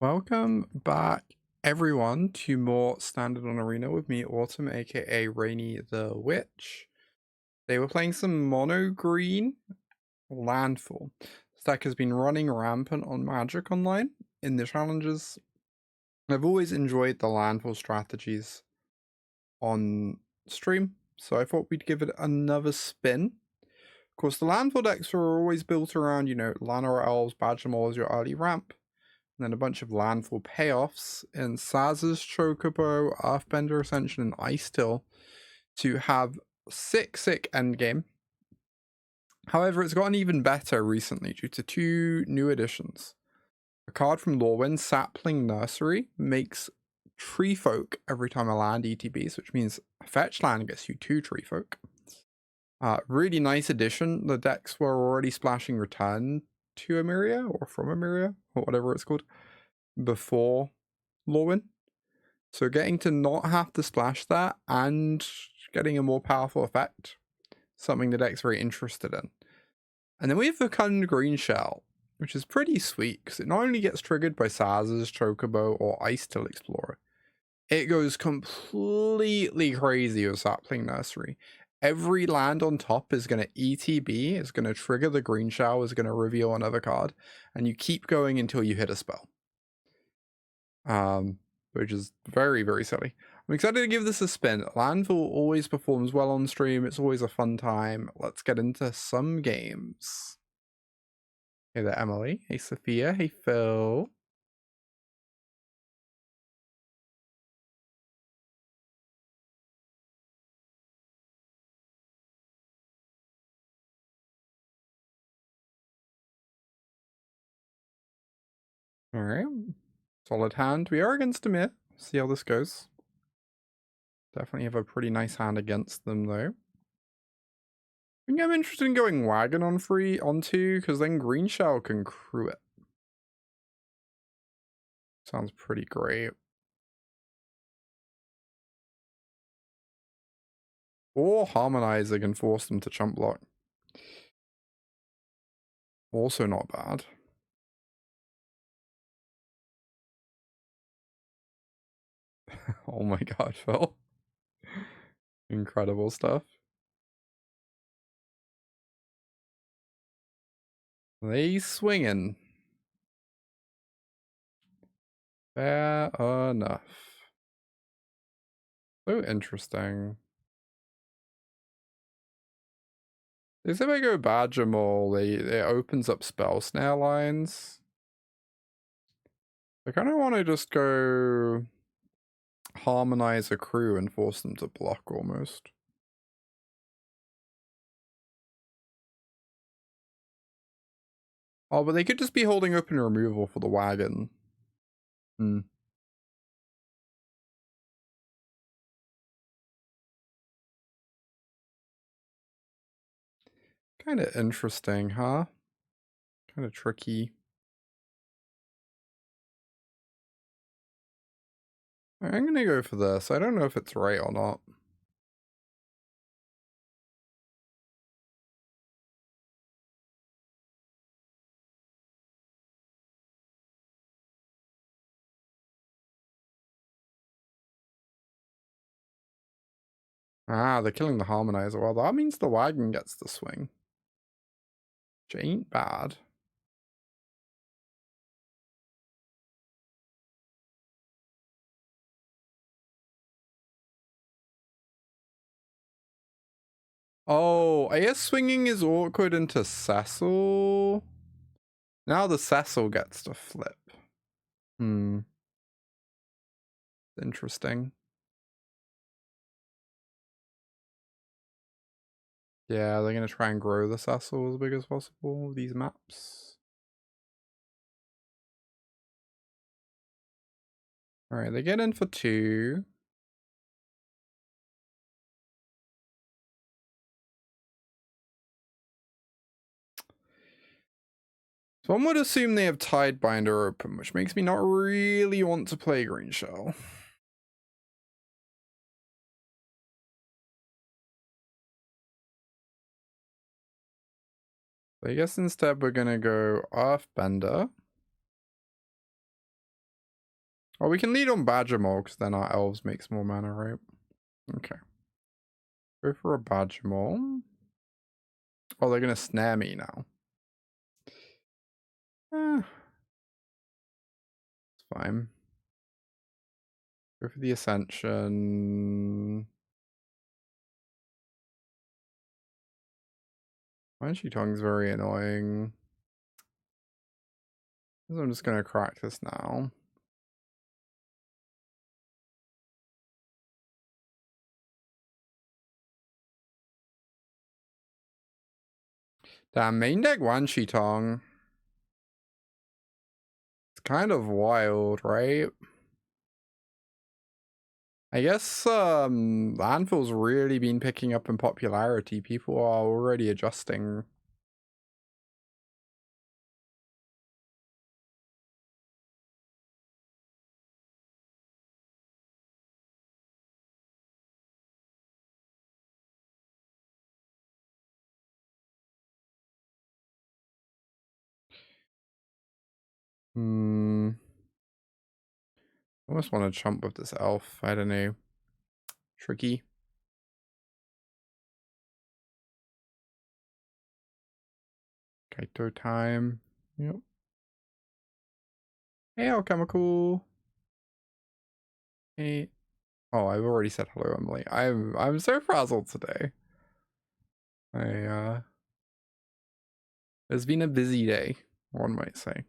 Welcome back, everyone, to more Standard on Arena with me, Autumn, aka Rainy the Witch. They were playing some mono green Landfall. This deck has been running rampant on Magic Online in the challenges. I've always enjoyed the Landfall strategies on stream, so I thought we'd give it another spin. Of course, the Landfall decks were always built around, Llanowar Elves, Badgermole as your early ramp. And then a bunch of landfall payoffs in Sazh's Chocobo, Earthbender Ascension, and Icetill to have sick endgame. However, it's gotten even better recently due to two new additions. A card from Lorwyn, Sapling Nursery, makes Tree Folk every time a land ETBs, which means a fetch land gets you 2 Tree Folk. Really nice addition. The decks were already splashing Return to Emeria, or from Emeria, or whatever it's called, before Lorwyn. So getting to not have to splash that and getting a more powerful effect, something the deck's very interested in. And then we have Fecund Greenshell, which is pretty sweet because it not only gets triggered by Sazh's Chocobo or Icetill Explorer, it goes completely crazy with Sapling Nursery. Every land on top is going to ETB, is going to trigger the Greenshell, is going to reveal another card, and you keep going until you hit a spell. Which is very, very silly. I'm excited to give this a spin. Landfall always performs well on stream. It's always a fun time. Let's get into some games. Hey there, Emily. Hey, Sophia. Hey, Phil. Alright. Solid hand. We are against Amir. See how this goes. Definitely have a pretty nice hand against them, though. I think I'm interested in going Wagon on 2, because then Greenshell can crew it. Sounds pretty great. Or Harmonizer can force them to chump block. Also not bad. Oh my god, Phil. Incredible stuff. They swinging. Fair enough. So interesting. If I go Badgermole, it opens up spell snare lines. I kind of want to just go Harmonize a crew and force them to block almost. Oh, but they could just be holding open removal for the wagon. Hmm. Kind of interesting, huh? Kind of tricky. I'm gonna go for this. I don't know if it's right or not. Ah, they're killing the Harmonizer. Well, that means the wagon gets the swing. Which ain't bad. Oh, I guess swinging is awkward into Cecil. Now the Cecil gets to flip. Interesting. Yeah, they're gonna try and grow the Cecil as big as possible with these maps. Alright, they get in for 2. So one would assume they have Tidebinder open, which makes me not really want to play Greenshell. I guess instead we're gonna go Earthbender. Well, we can lead on Badgermole because then our elves makes more mana, right? Okay. Go for a Badgermole. Oh, they're gonna snare me now. It's fine. Go for the Ascension. Banshee Tongue's very annoying. I'm just gonna crack this now. Damn, main deck Banshee Tongue. It's kind of wild, right? I guess Landfall's really been picking up in popularity. People are already adjusting. I almost want to chump with this elf. I don't know. Tricky. Kaito time. Yep. Hey, Alchemical. Hey. Oh, I've already said hello, Emily. I'm so frazzled today. It's been a busy day, one might say.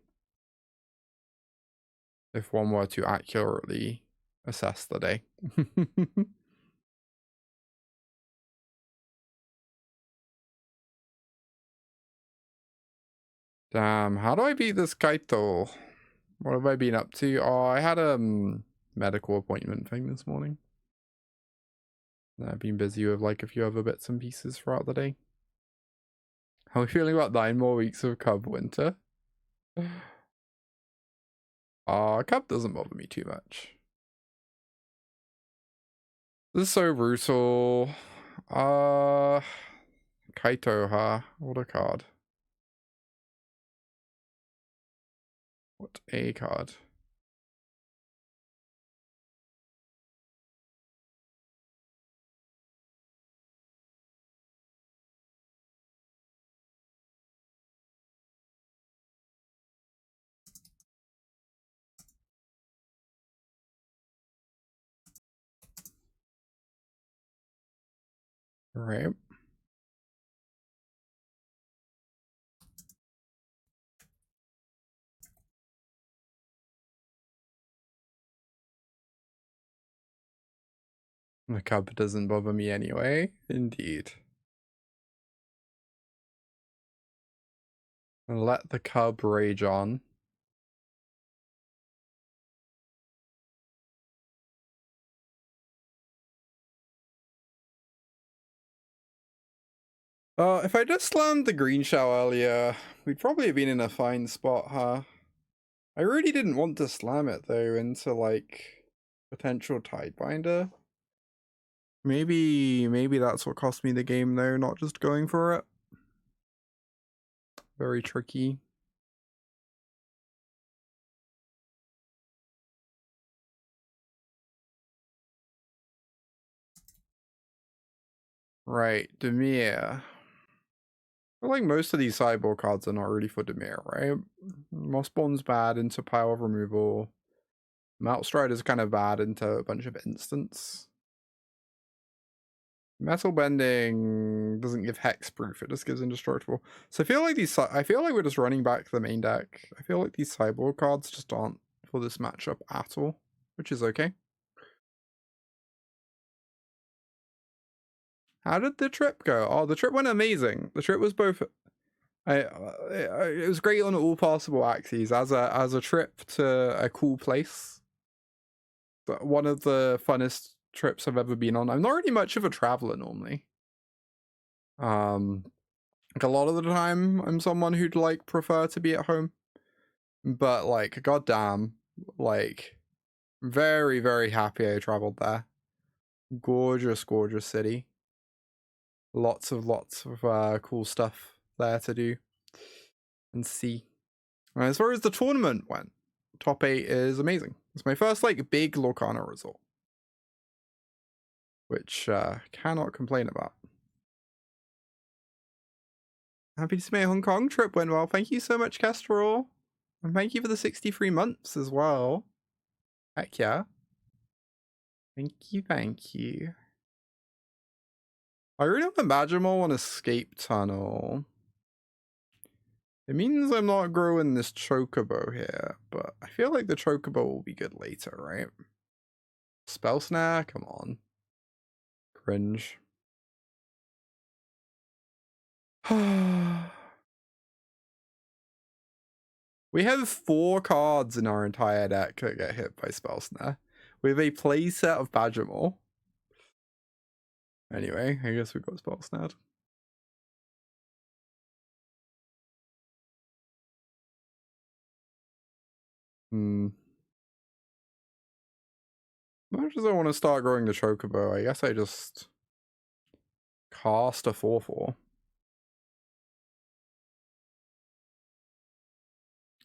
If one were to accurately assess the day. Damn, how do I beat this Kaito? What have I been up to? Oh, I had a medical appointment thing this morning. I've been busy with like a few other bits and pieces throughout the day. How are we feeling about 9 more weeks of Cub winter? Cub doesn't bother me too much. This is so brutal. Kaito, huh? What a card. What a card. Right. The Cub doesn't bother me anyway. Indeed. And let the Cub rage on. If I just slammed the Greenshell earlier, we'd probably have been in a fine spot, huh? I really didn't want to slam it though into like potential Tidebinder. Maybe that's what cost me the game though, not just going for it. Very tricky. Right, Dimir. I feel like most of these sideboard cards are not really for Dimir, right? Mossborn's bad into pile of removal. Meltstrider's kind of bad into a bunch of instants. Metalbending doesn't give hexproof, it just gives indestructible. So I feel like we're just running back the main deck. I feel like these sideboard cards just aren't for this matchup at all, which is okay. How did the trip go? Oh, the trip went amazing. The trip was both it was great on all possible axes as a trip to a cool place. One of the funnest trips I've ever been on. I'm not really much of a traveler normally. Like a lot of the time I'm someone who'd like prefer to be at home. But like goddamn, like very, very happy I traveled there. Gorgeous, gorgeous city. Lots of cool stuff there to do and see. And as far as the tournament went, top 8 is amazing. It's my first, like, big Lorcana result. Which, cannot complain about. Happy to see my Hong Kong trip went well. Thank you so much, Kestrel. And thank you for the 63 months as well. Heck yeah. Thank you, thank you. I really have a Badgermole on Escape Tunnel. It means I'm not growing this Chocobo here, but I feel like the Chocobo will be good later, right? Spell Snare? Come on. Cringe. We have 4 cards in our entire deck that get hit by Spell Snare. We have a playset of Badgermole. Anyway, I guess we got Spell Snared. As much as I want to start growing the Chocobo, I guess I just cast a 4/4.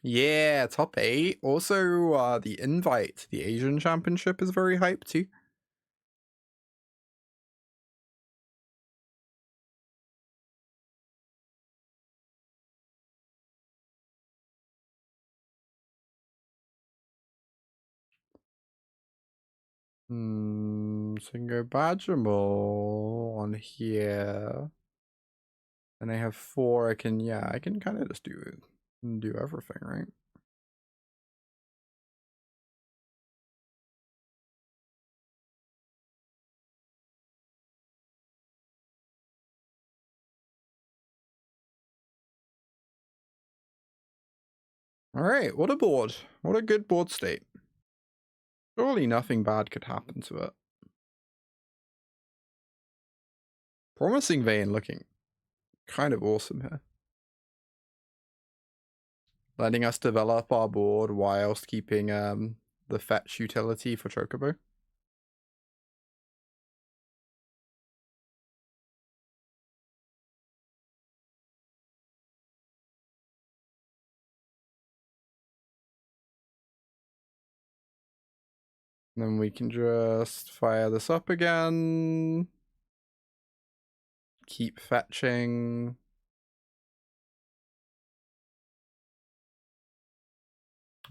Yeah, top 8. Also, the invite to the Asian Championship is very hyped too. So I can go Badgermole on here. And I have 4. I can kind of just do everything, right? Alright, what a board. What a good board state. Surely nothing bad could happen to it. Promising Vein looking kind of awesome here. Letting us develop our board whilst keeping the fetch utility for Chocobo. And then we can just fire this up again. Keep fetching.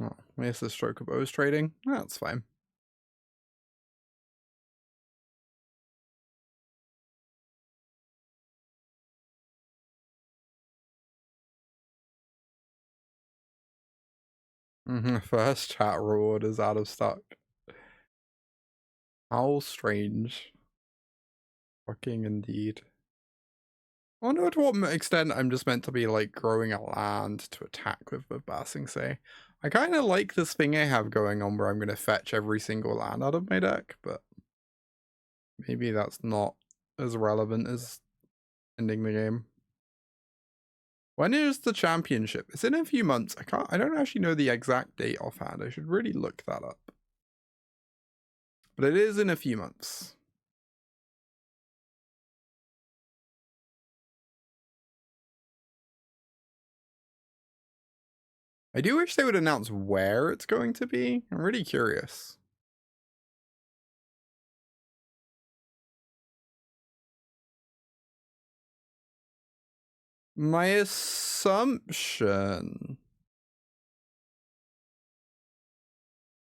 Oh, I guess this Chocobo is trading. That's fine. First chat reward is out of stock. How strange. Fucking indeed. I wonder to what extent I'm just meant to be like growing a land to attack with Basing Say. I kind of like this thing I have going on where I'm going to fetch every single land out of my deck, but maybe that's not as relevant as ending the game. When is the championship? It's in a few months. I don't actually know the exact date offhand. I should really look that up. But it is in a few months. I do wish they would announce where it's going to be. I'm really curious. My assumption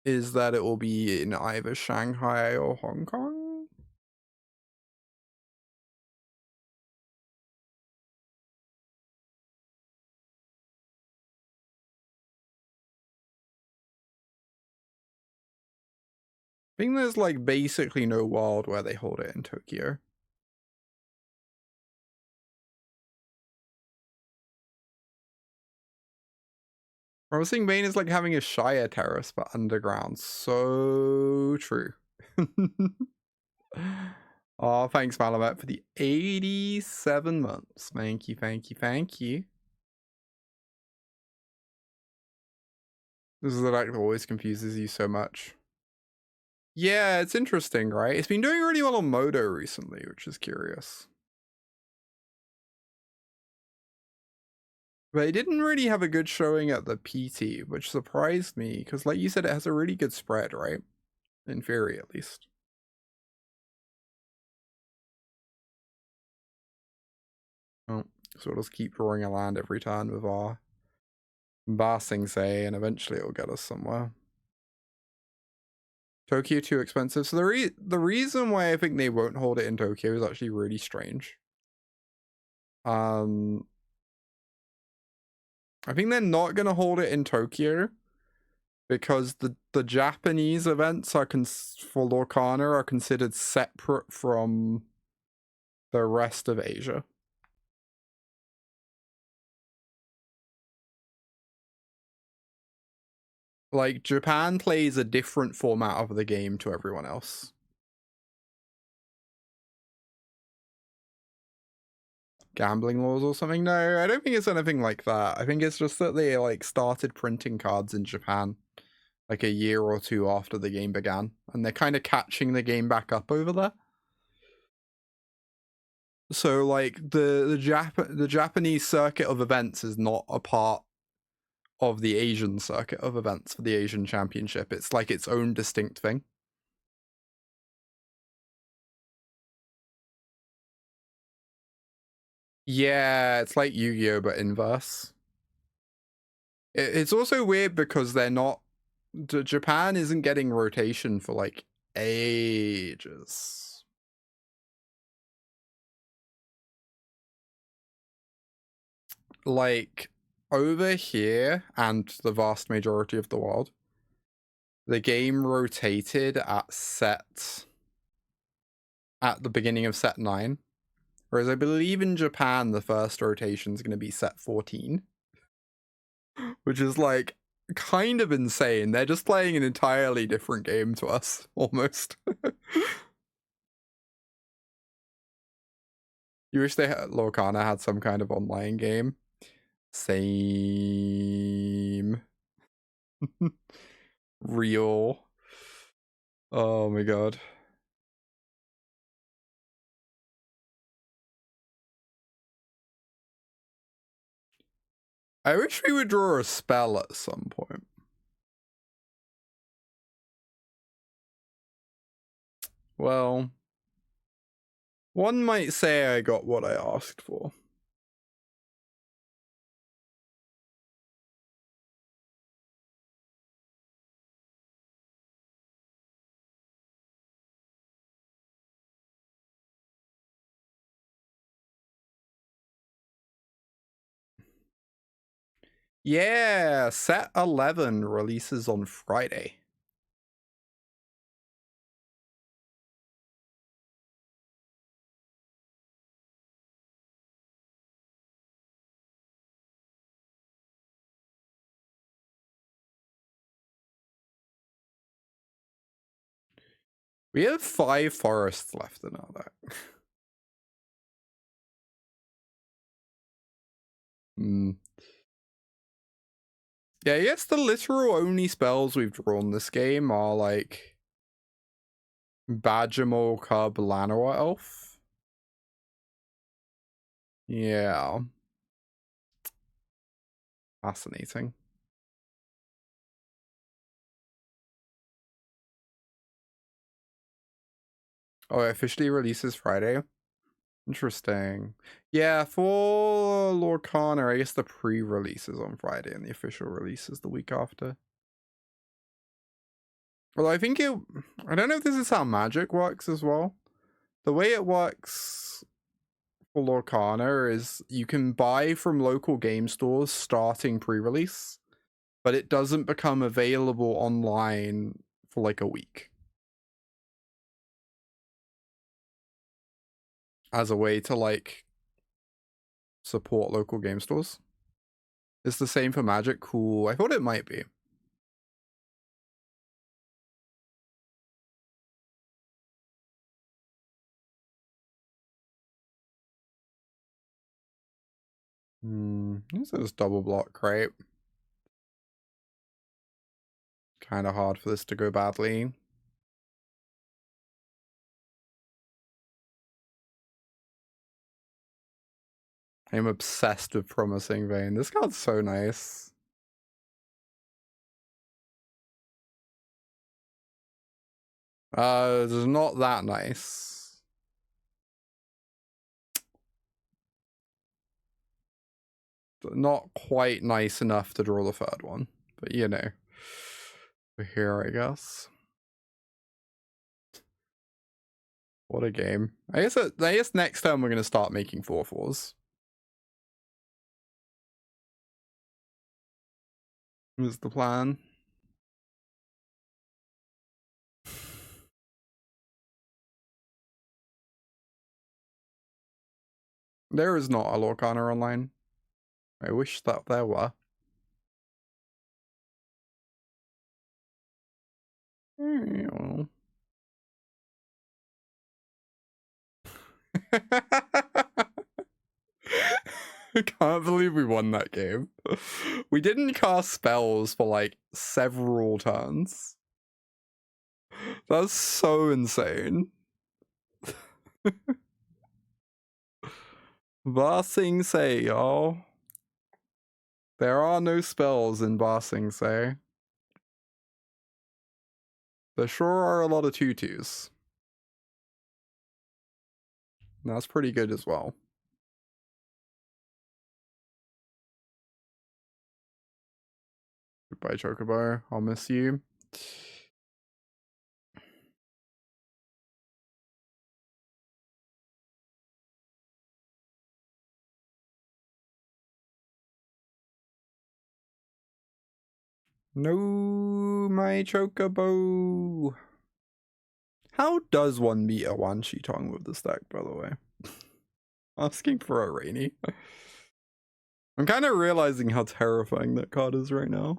is that it will be in either Shanghai or Hong Kong. I think there's like basically no world where they hold it in Tokyo. Promising Bane is like having a Shire Terrace but underground. So true. Oh, thanks, Malamet, for the 87 months. Thank you, thank you, thank you. This is the deck that always confuses you so much. Yeah, it's interesting, right? It's been doing really well on Modo recently, which is curious. But it didn't really have a good showing at the PT, which surprised me, because like you said, it has a really good spread, right? In theory, at least. Oh, so we'll just keep drawing a land every turn with our Basing Say, and eventually it'll get us somewhere. Tokyo too expensive. So the reason why I think they won't hold it in Tokyo is actually really strange. I think they're not gonna hold it in Tokyo because the Japanese events are for Lorcana are considered separate from the rest of Asia. Like, Japan plays a different format of the game to everyone else. Gambling laws or something? No, I don't think it's anything like that. I think it's just that they like started printing cards in Japan like a year or two after the game began, and they're kind of catching the game back up over there. So like the Japanese circuit of events is not a part of the Asian circuit of events for the Asian Championship. It's like its own distinct thing. Yeah, it's like Yu-Gi-Oh but inverse. It's also weird because they're not Japan isn't getting rotation for like ages. Like over here and the vast majority of the world, the game rotated at the beginning of set 9. Whereas I believe in Japan, the first rotation is going to be set 14. Which is like kind of insane. They're just playing an entirely different game to us, almost. You wish Lorcana had some kind of online game. Same. Real. Oh my god. I wish we would draw a spell at some point. Well, one might say I got what I asked for. Yeah, set 11 releases on Friday. We have 5 forests left in our deck. Yeah, I guess the literal only spells we've drawn this game are like Badgermole Cub, Llanowar Elf. Yeah. Fascinating. Oh, it officially releases Friday? Interesting. Yeah, for Lorcana, I guess the pre-release is on Friday and the official release is the week after. Well, I think I don't know if this is how Magic works as well. The way it works for Lorcana is you can buy from local game stores starting pre-release, but it doesn't become available online for like a week. As a way to like support local game stores. It's the same for Magic. Cool. I thought it might be. This is double block, right? Kind of hard for this to go badly. I'm obsessed with Promising Vein. This card's so nice. It's not that nice. Not quite nice enough to draw the third one, but you know, we're here, I guess. What a game. I guess next time we're going to start making 4/4s. Was the plan. There is not a Lorcana online. I wish that there were. Well. I can't believe we won that game. We didn't cast spells for like several turns. That's so insane. Ba Sing Se, y'all. There are no spells in Ba Sing Se. There sure are a lot of tutus. That's pretty good as well. Goodbye, Chocobo. I'll miss you. No, my Chocobo. How does one meet a Wan Shitong with this deck, by the way? Asking for a Rainy. I'm kind of realizing how terrifying that card is right now.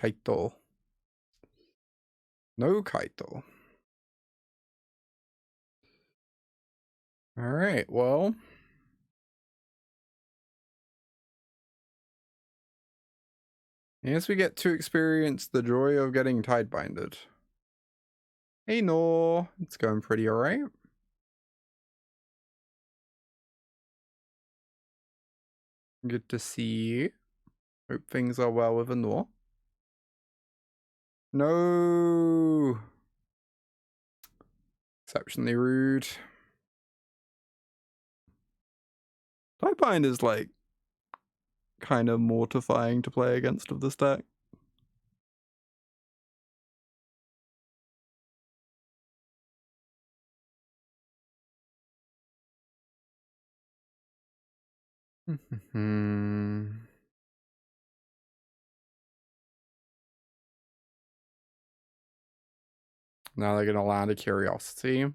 Kaito. No Kaito. Alright, well. I guess we get to experience the joy of getting Tidebinded. Hey, no. It's going pretty alright. Good to see you. Hope things are well with Anor. No. Exceptionally rude. Tidebind is like kind of mortifying to play against of this deck. Now they're gonna land a Curiosity.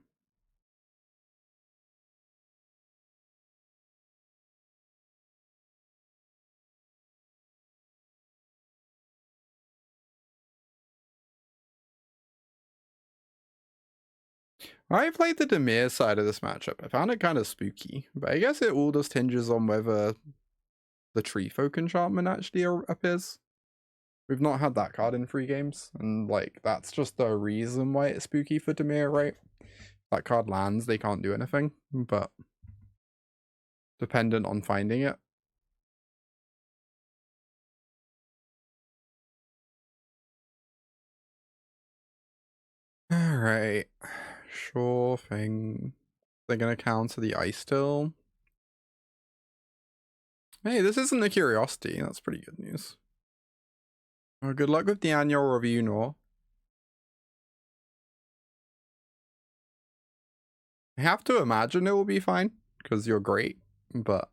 I played the Dimir side of this matchup. I found it kind of spooky, but I guess it all just hinges on whether the Tree Folk enchantment actually appears. We've not had that card in 3 games, and like that's just the reason why it's spooky for Dimir, right? That card lands, they can't do anything, but dependent on finding it. Alright. Sure thing. They're gonna counter the Icetill. Hey, this isn't a Curiosity. That's pretty good news. Oh, good luck with the annual review, Nor. I have to imagine it will be fine, because you're great, but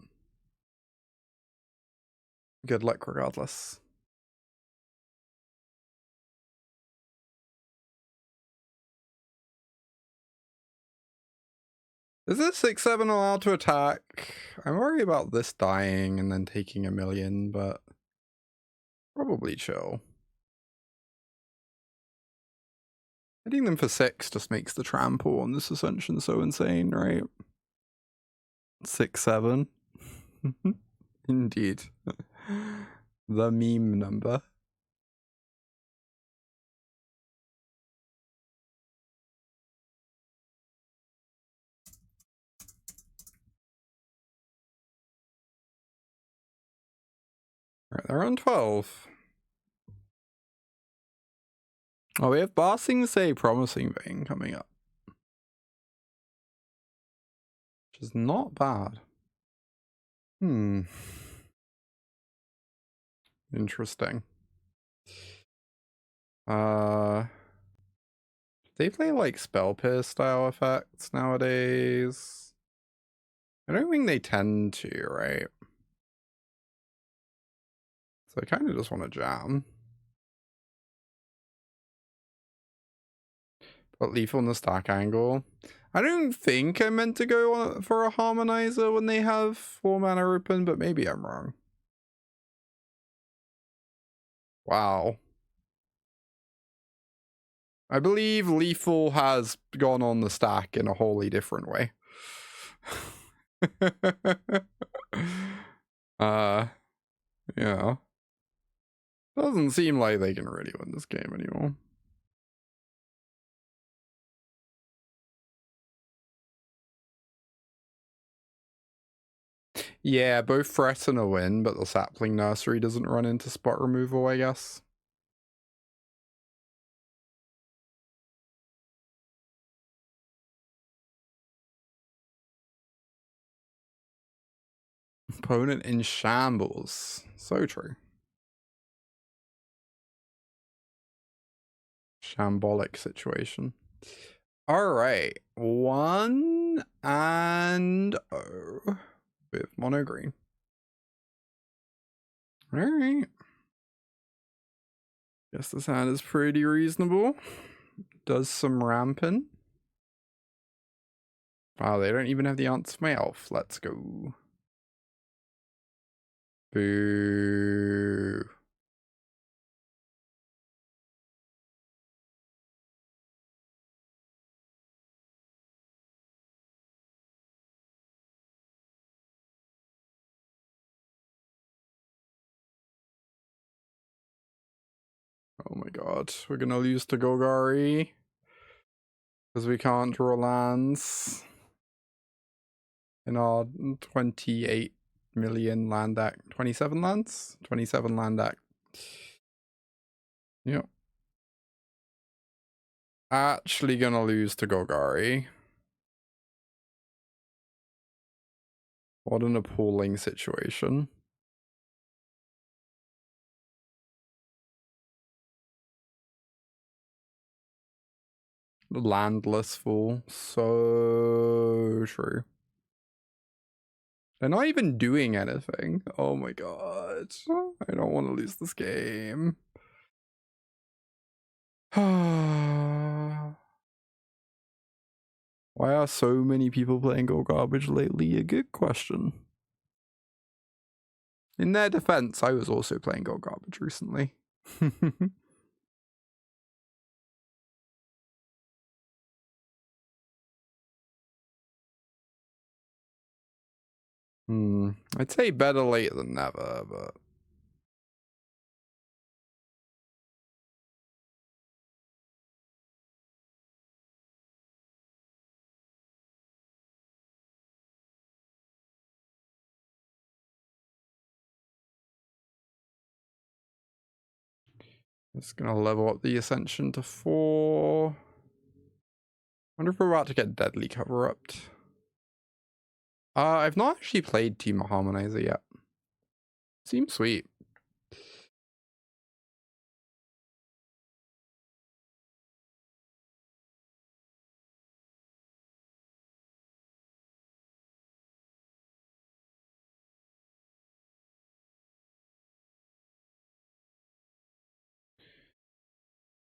good luck regardless. Is this 6/7 allowed to attack? I'm worried about this dying and then taking 1,000,000, but probably chill. Hitting them for 6 just makes the trample on this Ascension so insane, right? 6-7. Indeed. The meme number. Right, they're on 12. Oh, we have Barsing Say Promising Vein coming up. Which is not bad. Interesting. They play like Spell Pierce style effects nowadays. I don't think they tend to, right? So I kind of just want to jam. Put Lethal in the stack angle. I don't think I meant to go for a Harmonizer when they have 4 mana open, but maybe I'm wrong. Wow. I believe Lethal has gone on the stack in a wholly different way. Yeah. Doesn't seem like they can really win this game anymore. Yeah, both threaten a win, but the Sapling Nursery doesn't run into spot removal, I guess. Opponent in shambles. So true. Shambolic situation. Alright. 1 and 0 with mono green. Alright. Guess this hand is pretty reasonable. Does some rampant. Wow, they don't even have the answer for my elf. Let's go. Boo. Oh my god, we're gonna lose to Golgari. Because we can't draw lands. In our 28 million land deck. 27 lands? 27 land deck. Yep. Actually gonna lose to Golgari. What an appalling situation. Landless fool. So true. They're not even doing anything. Oh my god. I don't want to lose this game. Why are so many people playing Go Garbage lately? A good question. In their defense, I was also playing Go Garbage recently. I'd say better late than never, but just gonna level up the Ascension to 4. Wonder if we're about to get Deadly Cover-Upped. I've not actually played Team Harmonizer yet. Seems sweet.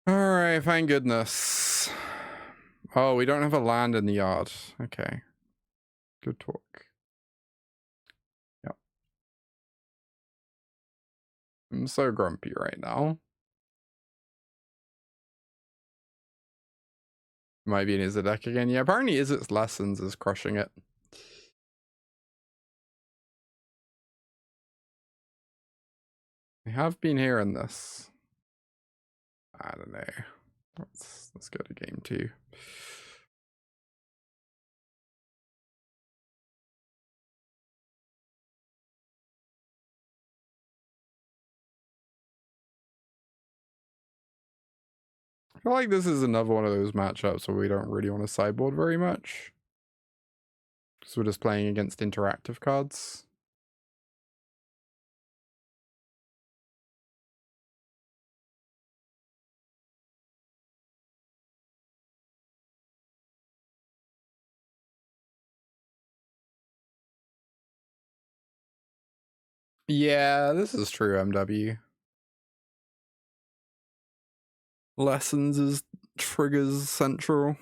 Alright, thank goodness. Oh, we don't have a land in the yard. Okay. Good talk. Yep. I'm so grumpy right now. Might be in his deck again. Yeah, apparently Izzet's Lessons is crushing it. I have been hearing this. I don't know. Let's go to game 2. I feel like this is another one of those matchups where we don't really want to sideboard very much. Because we're just playing against interactive cards. Yeah, this is true, MW. Lessons is triggers central.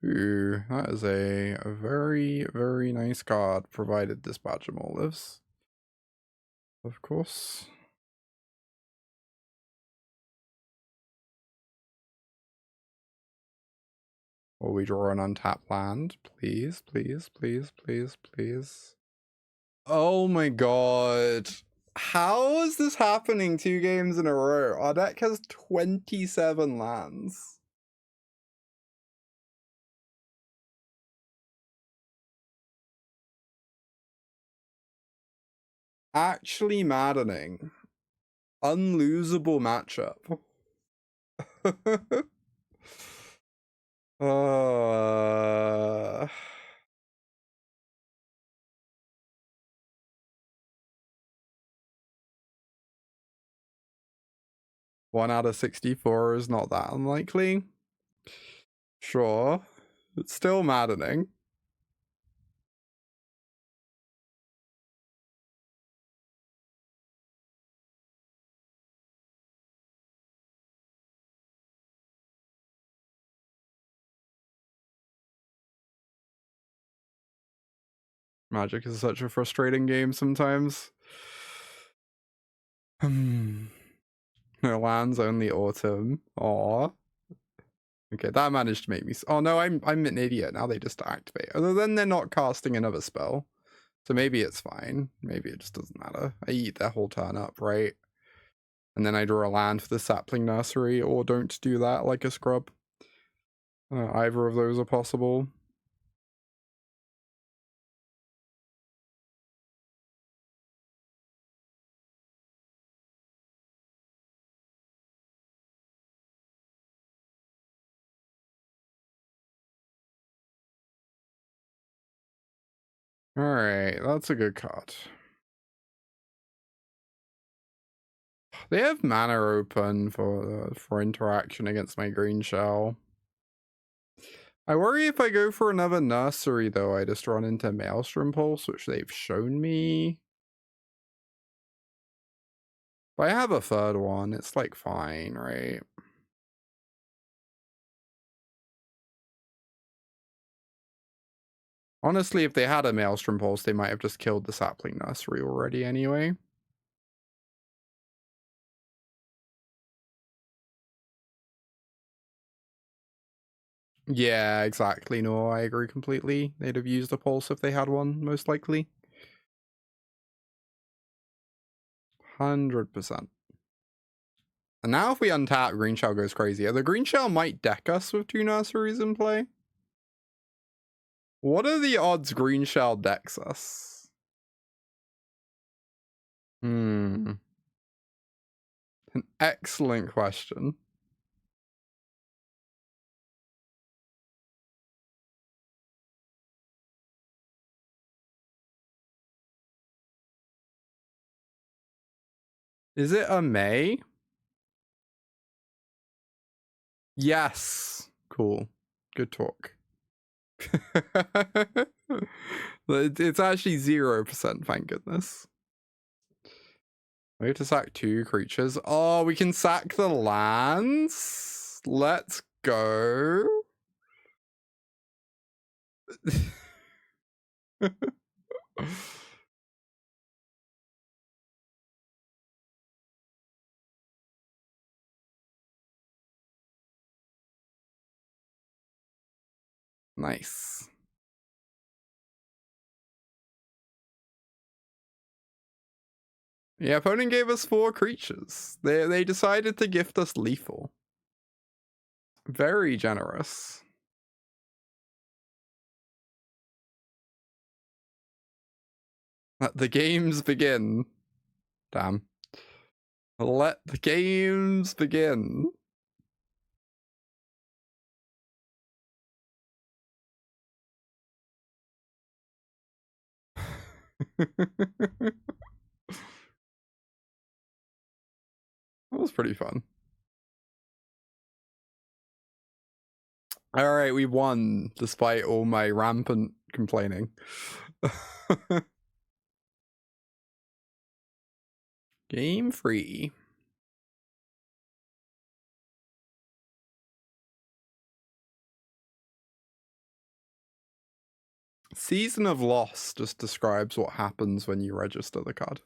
Ooh, that is a very, very nice card, provided this Badgermole lives. Of course. Or we draw an untapped land. Please, please, please, please, please. Oh my god. How is this happening 2 games in a row? Our deck has 27 lands. Actually maddening. Unlosable matchup. 1 out of 64 is not that unlikely. Sure. It's still maddening. Magic is such a frustrating game sometimes. No lands, only autumn. Aw. Okay, that managed to make me. Oh no, I'm an idiot. Now they just activate. Other than they're not casting another spell, so maybe it's fine. Maybe it just doesn't matter. I eat their whole turn up, right? And then I draw a land for the Sapling Nursery, or don't do that like a scrub. Either of those are possible. Alright, that's a good card. They have mana open for interaction against my Greenshell. I worry if I go for another Nursery, though, I just run into Maelstrom Pulse, which they've shown me. If I have a third one, it's like fine, right? Honestly, if they had a Maelstrom Pulse, they might have just killed the Sapling Nursery already anyway. Yeah, exactly. No, I agree completely. They'd have used a Pulse if they had one, most likely. 100%. And now if we untap, Greenshell goes crazy. The Greenshell might deck us with 2 Nurseries in play. What are the odds Greenshell decks us? An excellent question. Is it a May? Yes. Cool. Good talk. It's actually 0%, thank goodness. We have to sack 2 creatures. Oh, we can sack the lands? Let's go. Nice. Yeah, opponent gave us 4 creatures. They decided to gift us lethal. Very generous. Let the games begin. Damn. Let the games begin. That was pretty fun. Alright, we won, despite all my rampant complaining. Game 3. Season of Loss just describes what happens when you register the card.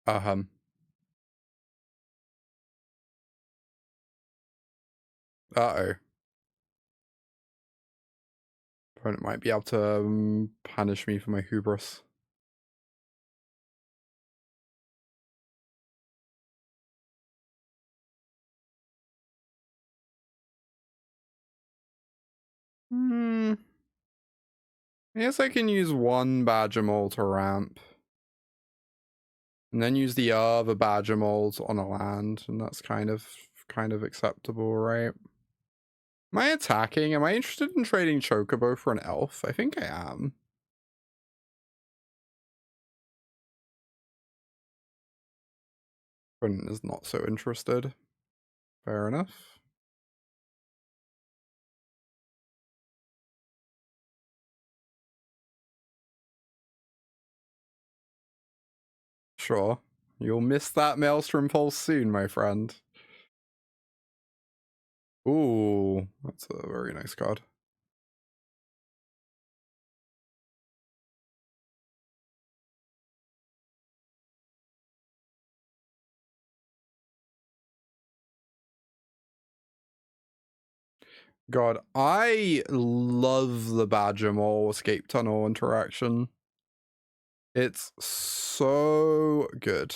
Uh-oh. Opponent might be able to punish me for my hubris. I guess I can use one Badgermole to ramp. And then use the other Badgermoles on a land, and that's kind of acceptable, right? Am I attacking? Am I interested in trading Chocobo for an elf? I think I am. Opponent is not so interested. Fair enough. Sure. You'll miss that Maelstrom Pulse soon, my friend. Ooh, that's a very nice card. God, I love the Badgermole Escape Tunnel interaction. It's so good.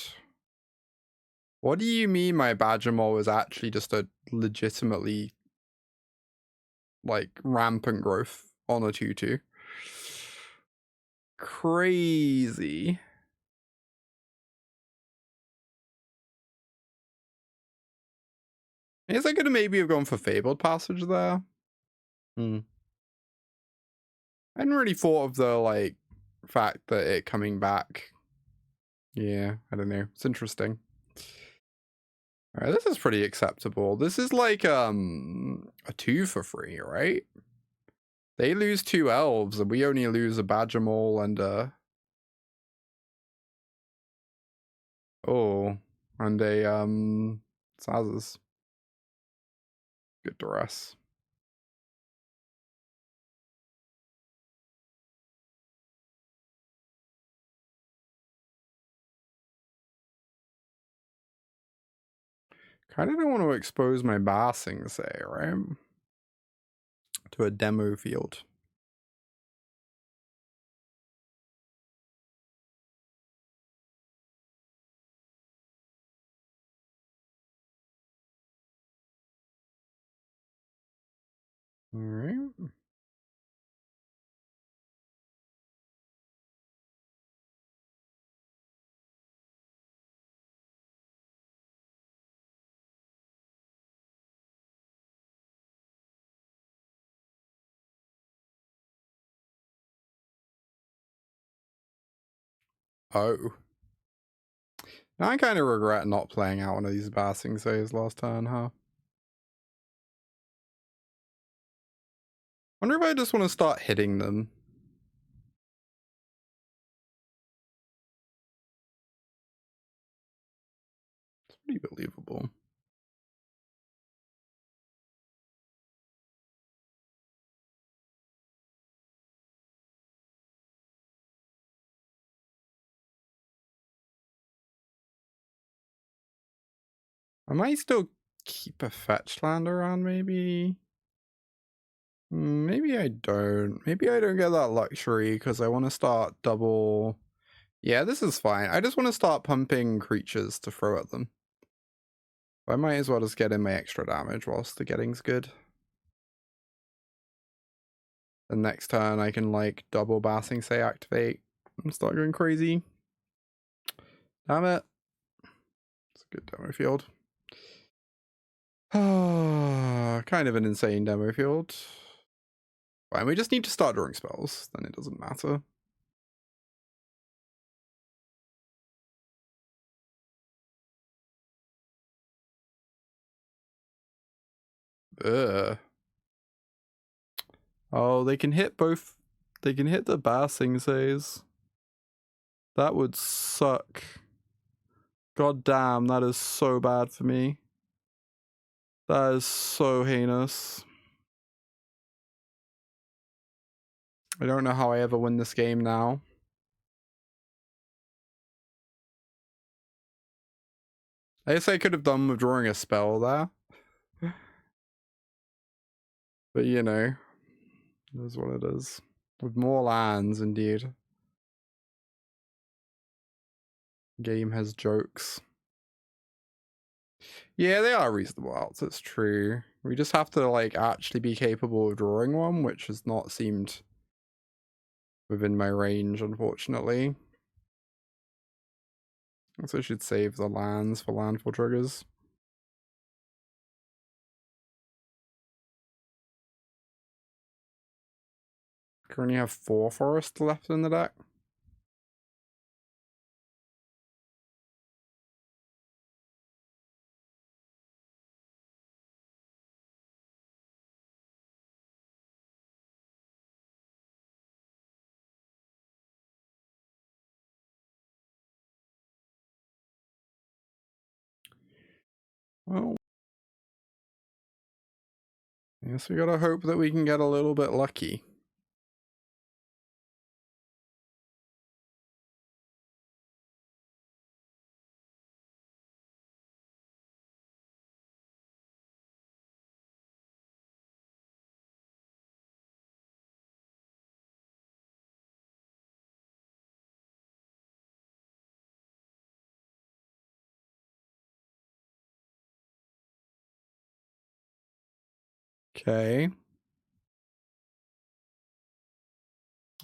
What do you mean my Badgermole is actually just a legitimately, like, rampant growth on a 2/2? Crazy. I guess I could have maybe have gone for Fabled Passage there. I hadn't really thought of the, like, fact that it coming back. Yeah, I don't know. It's interesting. Alright, this is pretty acceptable. This is like a 2 for free, right? They lose 2 elves and we only lose a Badgermole and a Sazh. Good duress. Kind of don't want to expose my Bassing, say, right? To a demo field. Alright. Oh. Now I kind of regret not playing out one of these Bassing saves last turn, huh? Wonder if I just want to start hitting them. It's pretty believable. I might still keep a fetch land around, maybe? Maybe I don't. Maybe I don't get that luxury because I want to start double... Yeah, this is fine. I just want to start pumping creatures to throw at them. I might as well just get in my extra damage whilst the getting's good. The next turn I can like double Bassing Say activate and start going crazy. Damn it. It's a good demo field. Kind of an insane demo field. Fine, we just need to start drawing spells, then it doesn't matter. Ugh. Oh, they can hit both. They can hit the Bassing Says. That would suck. God damn, that is so bad for me. That is so heinous. I don't know how I ever win this game now. I guess I could have done with drawing a spell there. But you know, it is what it is. With more lands, indeed. Game has jokes. Yeah, they are reasonable outs, it's true. We just have to like actually be capable of drawing one, which has not seemed within my range, unfortunately. So I should save the lands for landfall triggers. Currently have 4 forests left in the deck. Well, I guess we gotta hope that we can get a little bit lucky. Okay.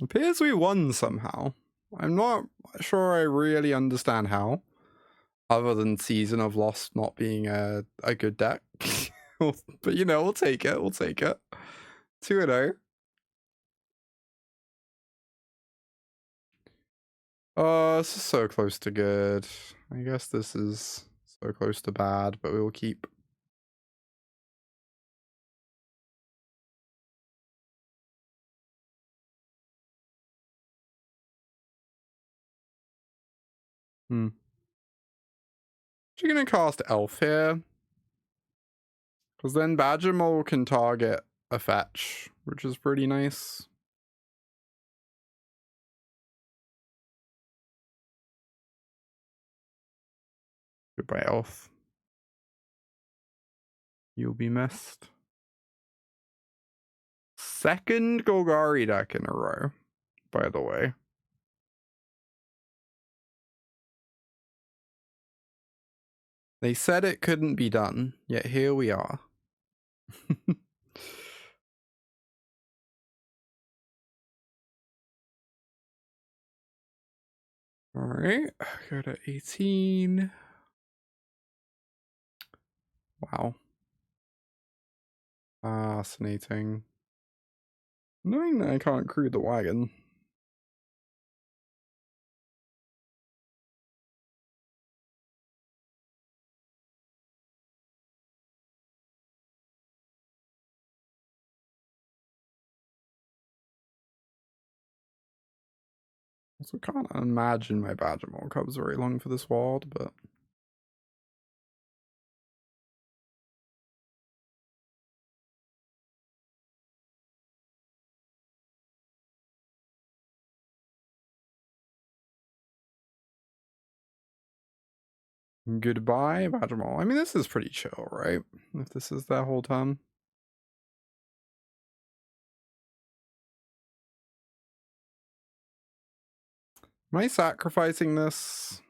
Appears we won somehow. I'm not sure I really understand how, other than Season of Lost not being a good deck. But you know, we'll take it. We'll take it. 2-0. Oh, this is so close to good. I guess this is so close to bad, but we will keep. You're gonna cast Elf here. Because then Badgermole can target a fetch, which is pretty nice. Goodbye, Elf. You'll be missed. Second Golgari deck in a row, by the way. They said it couldn't be done, yet here we are. Alright, go to 18. Wow. Fascinating. Knowing that I can't crew the wagon. Also, can't imagine my Badgermole Cub's very long for this world, but... Goodbye, Badgermole. I mean, this is pretty chill, right? If this is their whole turn. Am I sacrificing this?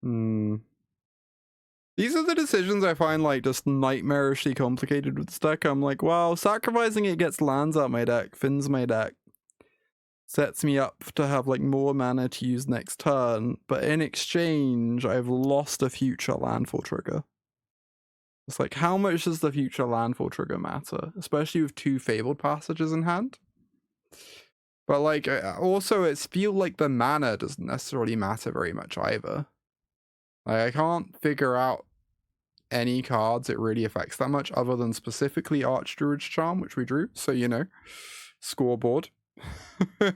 These are the decisions I find like just nightmarishly complicated with this deck. I'm like, well, sacrificing it gets lands out my deck, thins my deck, sets me up to have like more mana to use next turn, but in exchange, I've lost a future landfall trigger. It's like, how much does the future landfall trigger matter? Especially with 2 Fabled Passages in hand. But like, also it feels like the mana doesn't necessarily matter very much either. Like, I can't figure out any cards it really affects that much other than specifically Archdruid's Charm, which we drew. So, you know, scoreboard. This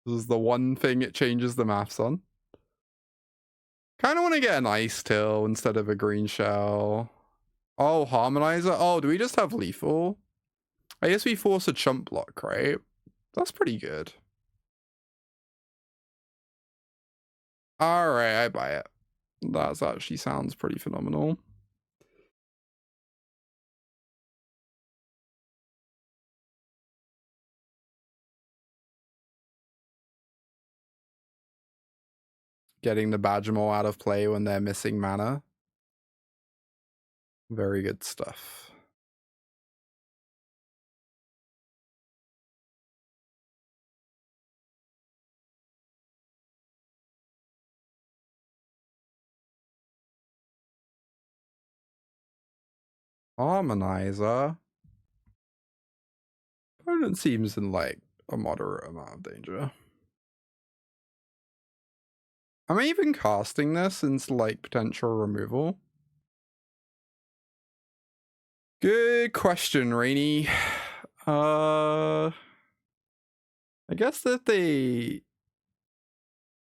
is the one thing it changes the maths on. Kind of want to get an Icetill instead of a Greenshell. Oh, Harmonizer. Oh, do we just have Lethal? I guess we force a chump block, right? That's pretty good. Alright, I buy it. That actually sounds pretty phenomenal. Getting the Badgermole out of play when they're missing mana. Very good stuff. Harmonizer. Opponent seems in like a moderate amount of danger. Am I even casting this into like potential removal? Good question, Rainy. I guess that they...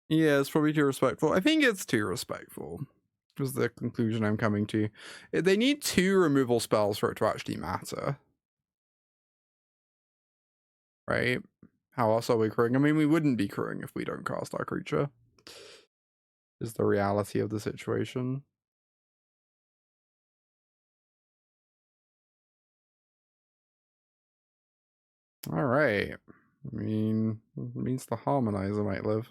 Yeah, it's probably too respectful. I think it's too respectful. Was the conclusion I'm coming to. They need 2 removal spells for it to actually matter. Right? How else are we crewing? I mean, we wouldn't be crewing if we don't cast our creature. Is the reality of the situation. Alright. I mean, it means the Harmonizer might live.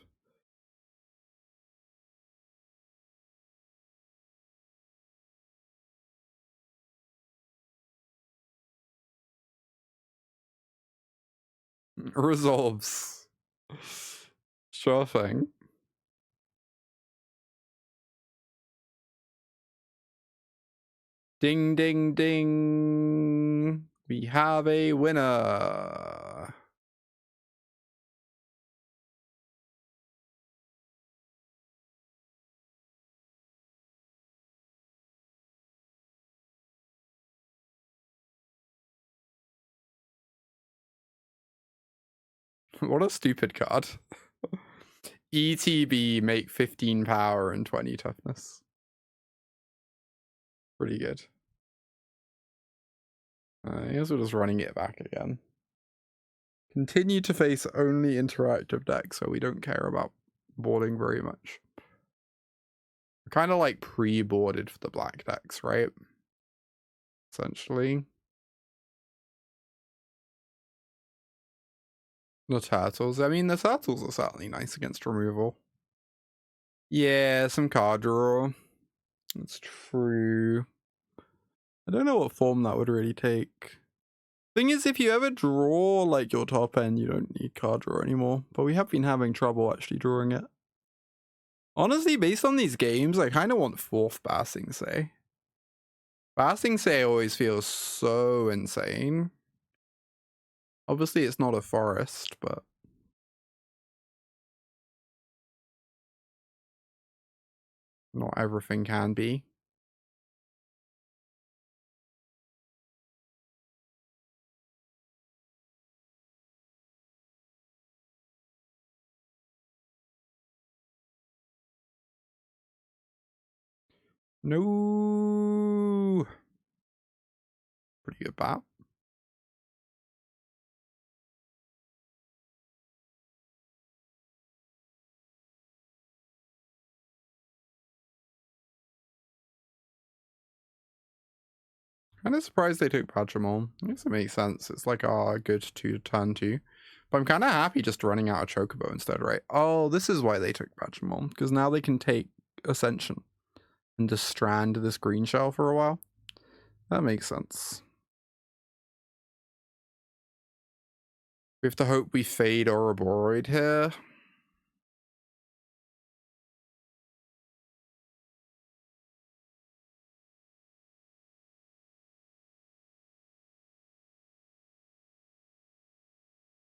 Resolves. Sure thing. Ding, ding, ding. We have a winner. What a stupid card. ETB, make 15 power and 20 toughness. Pretty good. I guess we're just running it back again. Continue to face only interactive decks, so we don't care about boarding very much. We're kind of like pre-boarded for the black decks, right? Essentially. The turtles. I mean, the turtles are certainly nice against removal. Yeah, some card draw. That's true. I don't know what form that would really take. Thing is, if you ever draw like your top end, you don't need card draw anymore. But we have been having trouble actually drawing it. Honestly, based on these games, I kind of want 4th Basing Say. Basing Say always feels so insane. Obviously, it's not a forest, but... not everything can be. No. Pretty good bat. Kind of surprised they took Badgermole. I guess it makes sense. It's like a good 2 turn 2. But I'm kind of happy just running out of Chocobo instead, right? Oh, this is why they took Badgermole. Because now they can take Ascension and just strand this Greenshell for a while. That makes sense. We have to hope we fade Ouroboros here.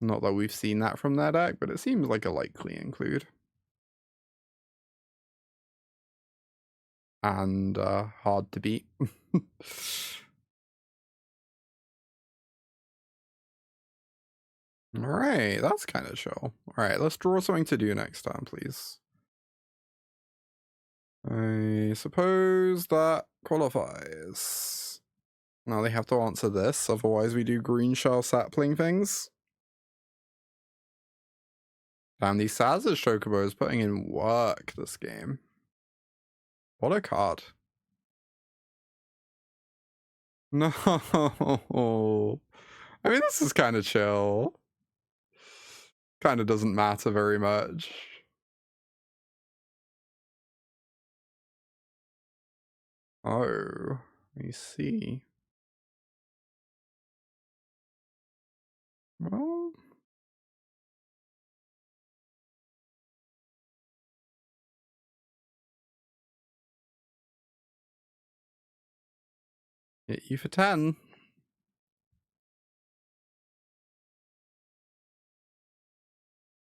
Not that we've seen that from their deck, but it seems like a likely include. And hard to beat. Alright, that's kind of chill. Alright, let's draw something to do next time, please. I suppose that qualifies. Now they have to answer this, otherwise we do Greenshell sapling things. Damn, these Sazh Chocobo is putting in work this game. What a card. No. I mean, this is kind of chill. Kind of doesn't matter very much. Oh, I see. Well, hit you for 10.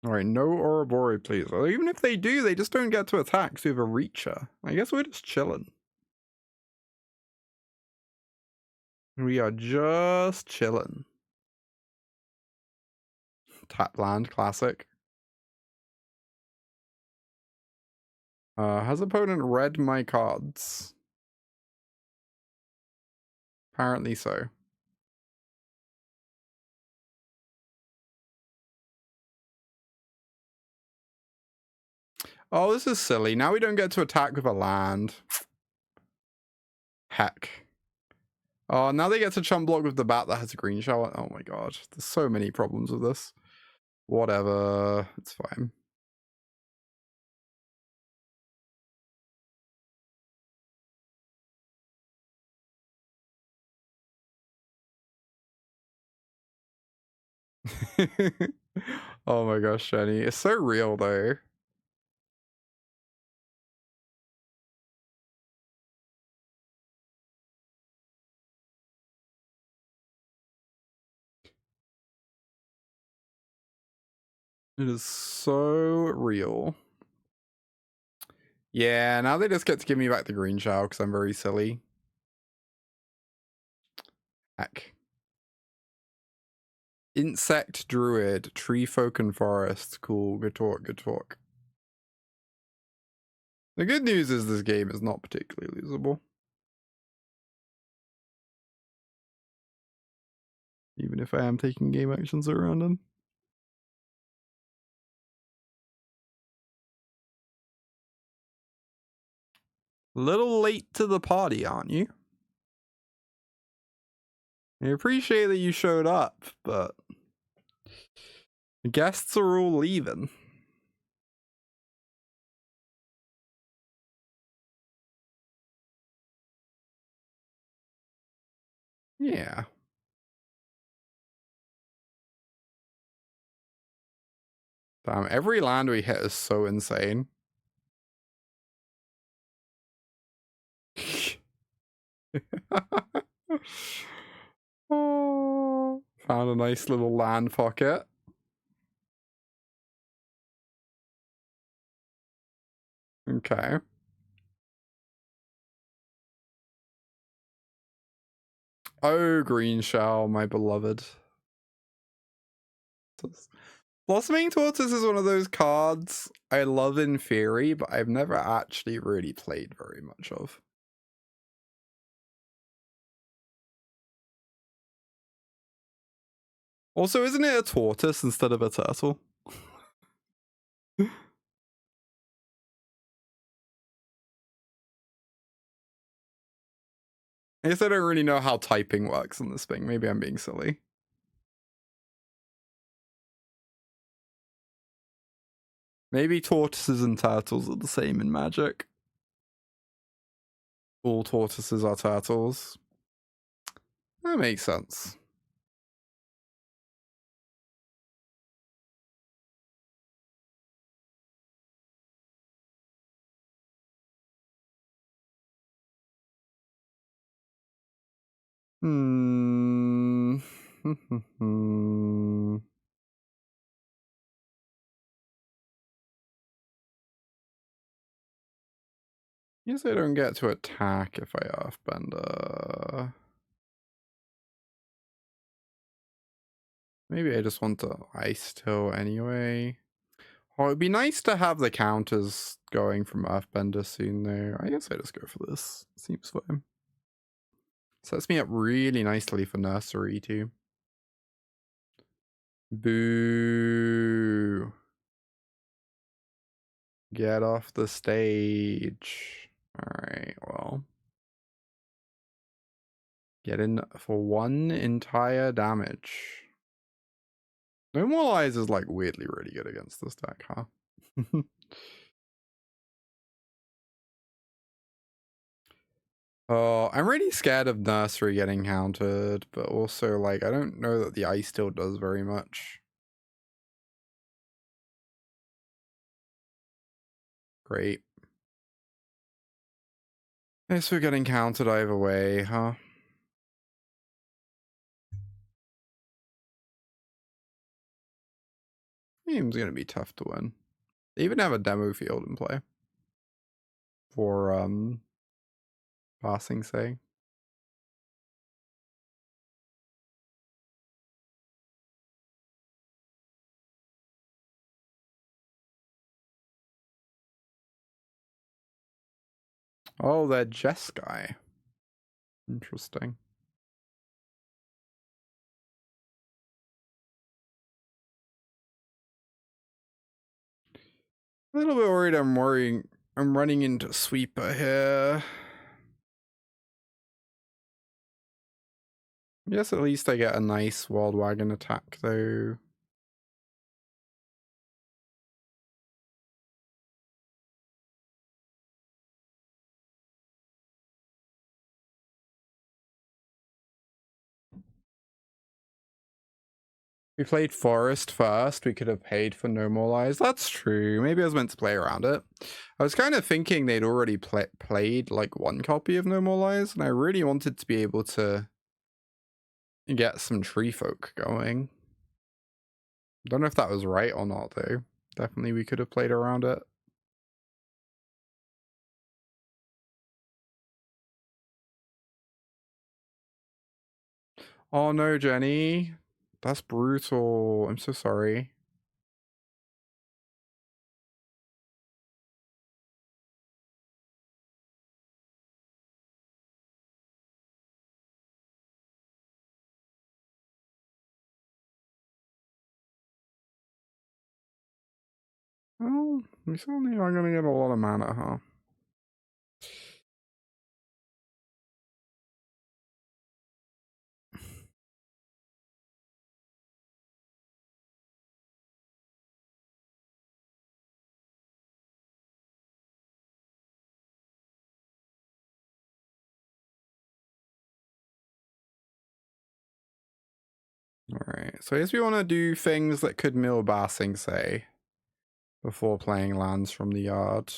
Alright, no Ouroboros, please. Or even if they do, they just don't get to attack through the Reacher. I guess we're just chilling. We are just chilling. Tap land, classic. Has opponent read my cards? Apparently so. Oh, this is silly. Now we don't get to attack with a land. Heck. Oh, now they get to chump block with the bat that has a Greenshell. Oh my god. There's so many problems with this. Whatever. It's fine. Oh my gosh, Jenny. It's so real though. It is so real. Yeah, now they just get to give me back the Greenshell because I'm very silly. Heck. Insect Druid, Tree Folk and Forest. Cool, good talk, good talk. The good news is this game is not particularly losable. Even if I am taking game actions around them. A little late to the party, aren't you? I appreciate that you showed up, but the guests are all leaving. Yeah. Damn, every land we hit is so insane. Oh, found a nice little land pocket. Okay. Oh, Greenshell, my beloved. Blossoming Tortoise is one of those cards I love in theory, but I've never actually really played very much of. Also, isn't it a tortoise instead of a turtle? I guess I don't really know how typing works on this thing. Maybe I'm being silly. Maybe tortoises and turtles are the same in Magic. All tortoises are turtles. That makes sense. Guess I don't get to attack if I Earthbender. Maybe I just want to Icetill anyway. Oh, it'd be nice to have the counters going from Earthbender soon though. I guess I just go for this. Seems fine. Sets me up really nicely for Nursery too. Boo. Get off the stage. Alright, well. Get in for 1 entire damage. Normalize is like weirdly really good against this deck, huh? Oh, I'm really scared of Nursery getting countered, but also like I don't know that the Icetill does very much. Great. I guess we're getting countered either way, huh? Game's gonna be tough to win. They even have a demo field in play for passing, say. Oh, that Jess guy. Interesting. A little bit worried I'm running into Sweeper here. Yes, at least I get a nice Worldwagon attack though. We played Forest first. We could have paid for Normalize. That's true. Maybe I was meant to play around it. I was kind of thinking they'd already played like 1 copy of Normalize, and I really wanted to be able to get some Tree Folk going. Don't know if that was right or not, though. Definitely we could have played around it. Oh no, Jenny. That's brutal. I'm so sorry. Well, we certainly are gonna get a lot of mana, huh? Alright, so I guess we want to do things that could mill Bassing, say, before playing lands from the yard.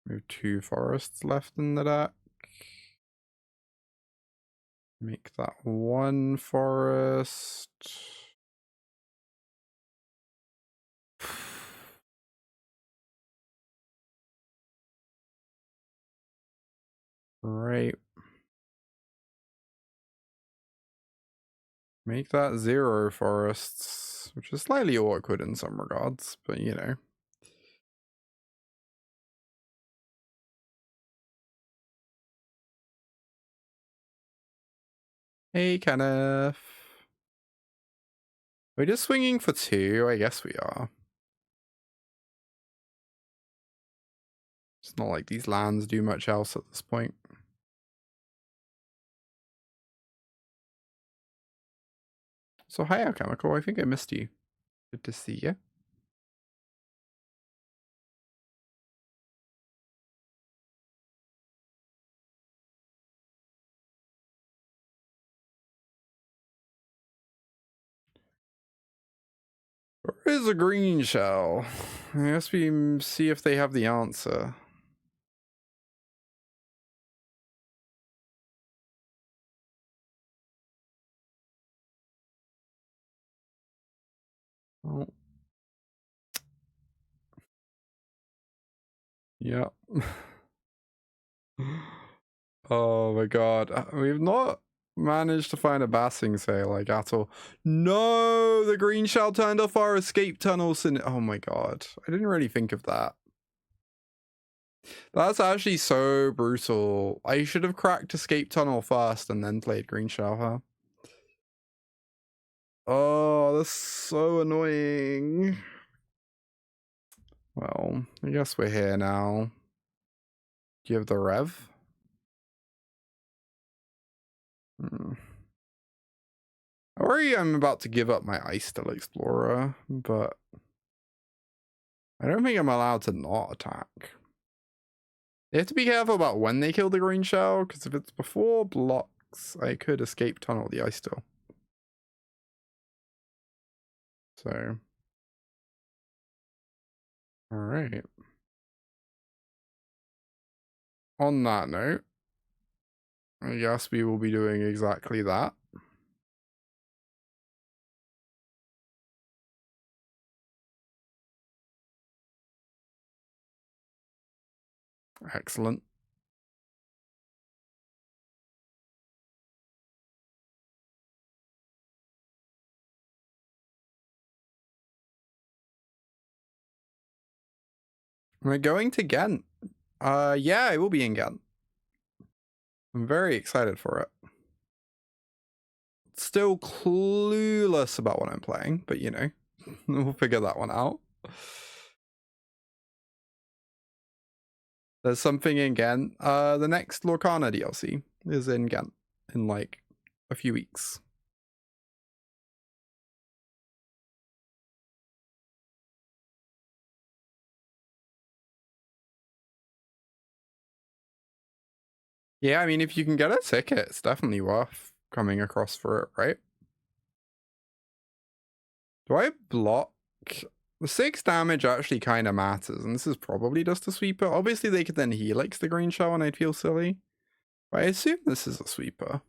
We have 2 forests left in the deck. Make that 1 forest. Right. Make that 0 forests, which is slightly awkward in some regards, but you know. Hey, Kenneth. We're just swinging for 2. I guess we are. It's not like these lands do much else at this point. So hi, Alchemical. I think I missed you. Good to see you. Where is a Greenshell? I guess we see if they have the answer. Oh. Yep. Oh my god. We've not managed to find a Basing Sale like at all. No! The Greenshell turned off our escape tunnels and oh my god. I didn't really think of that. That's actually so brutal. I should have cracked escape tunnel first and then played Greenshell, huh? Oh, that's so annoying. Well, I guess we're here now. Do you have the Rev? I worry I'm about to give up my Icetill Explorer, but I don't think I'm allowed to not attack. They have to be careful about when they kill the Greenshell, because if it's before blocks, I could escape tunnel the Icetill. So, alright. On that note, I guess we will be doing exactly that. Excellent. We're going to Ghent. Yeah, I will be in Ghent. I'm very excited for it. Still clueless about what I'm playing, but you know, we'll figure that one out. There's something in Ghent. The next Lorcana DLC is in Ghent in like a few weeks. Yeah, I mean, if you can get a ticket, it's definitely worth coming across for it, right? Do I block? The 6 damage actually kind of matters, and this is probably just a sweeper. Obviously, they could then helix the Greenshell and I'd feel silly. But I assume this is a sweeper.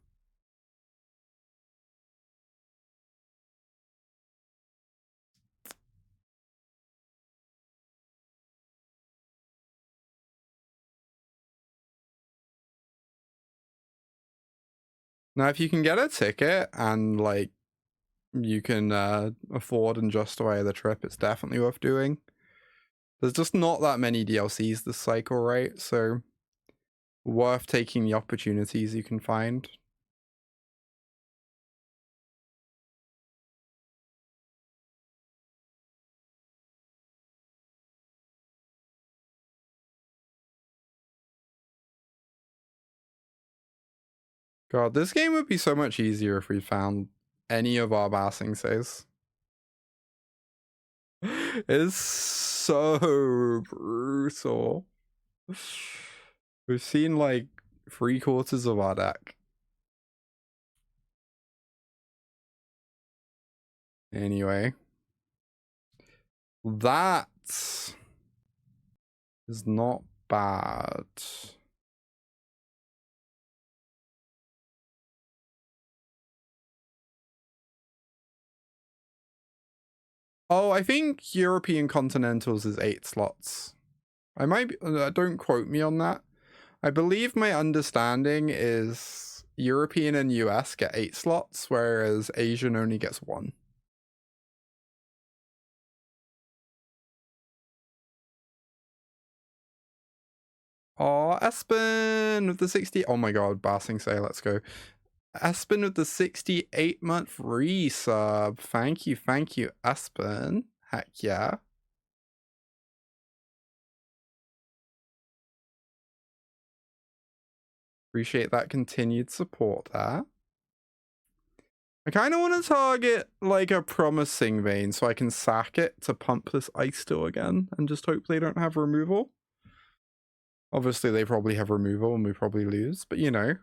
Now, if you can get a ticket and, like, you can afford and justify the trip, it's definitely worth doing. There's just not that many DLCs this cycle, right? So, worth taking the opportunities you can find. God, this game would be so much easier if we found any of our Basing Says. It's so brutal. We've seen like 3/4 of our deck. Anyway. That is not bad. Oh, I think European Continentals is 8 slots. I might be, don't quote me on that. I believe my understanding is European and US get 8 slots, whereas Asian only gets 1. Oh, Espen with the 60. Oh my god, Basing Say, let's go. Aspen with the 68-month resub. Thank you, Aspen. Heck yeah. Appreciate that continued support there. I kind of want to target like a Promising Vein so I can sack it to pump this Icetill again and just hope they don't have removal. Obviously, they probably have removal and we probably lose, but you know,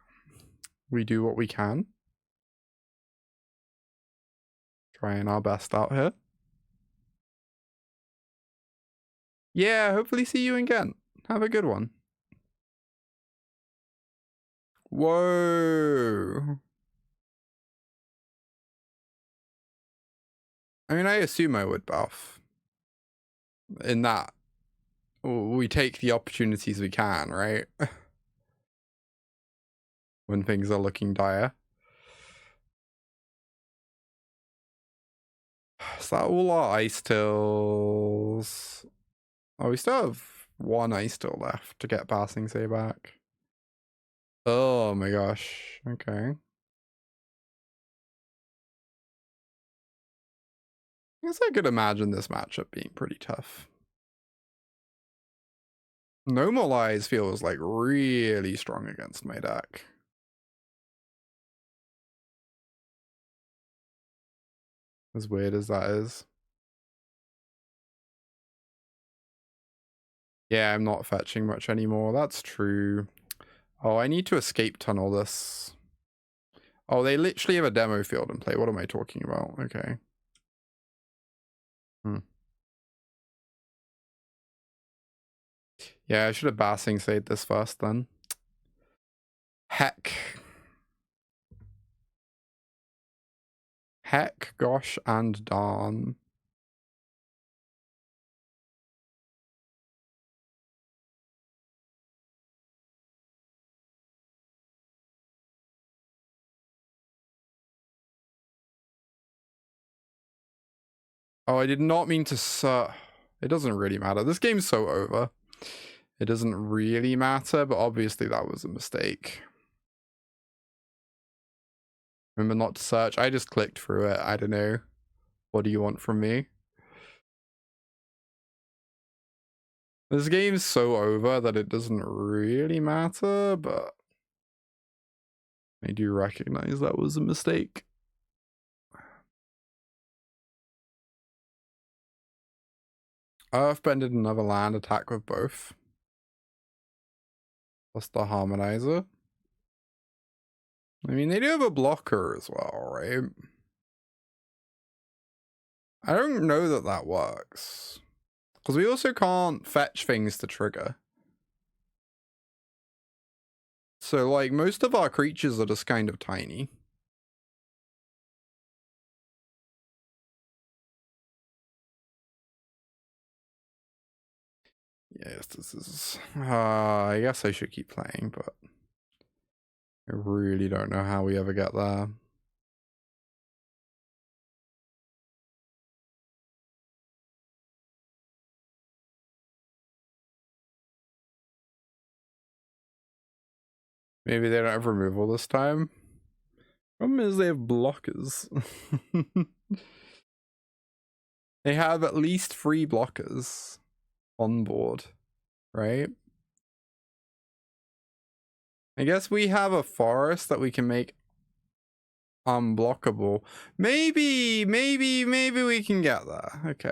we do what we can. Trying our best out here. Yeah, hopefully see you again. Have a good one. Whoa. I mean, I assume I would buff. In that, we take the opportunities we can, right? When things are looking dire. Is that all our Icetills? Oh, we still have one Icetill left to get Passing Say back. Oh my gosh. Okay. I guess I could imagine this matchup being pretty tough. Normalize feels like really strong against my deck. As weird as that is. Yeah, I'm not fetching much anymore. That's true. Oh, I need to escape tunnel this. Oh, they literally have a demo field in play. What am I talking about? Okay. Yeah, I should have Passing Sayed this first then. Heck. Heck, gosh, and darn. Oh, I did not mean to it doesn't really matter. This game's so over. It doesn't really matter, but obviously that was a mistake. Remember not to search. I just clicked through it. I don't know. What do you want from me? This game's so over that it doesn't really matter, but I do recognize that was a mistake. Earthbender another land attack with both. Plus the Harmonizer. I mean, they do have a blocker as well, right? I don't know that that works. Because we also can't fetch things to trigger. So, like, most of our creatures are just kind of tiny. Yes, this is... I guess I should keep playing, but... I really don't know how we ever get there. Maybe they don't have removal this time. Problem is they have blockers. They have at least 3 blockers on board, right? I guess we have a forest that we can make unblockable. Maybe we can get there. Okay.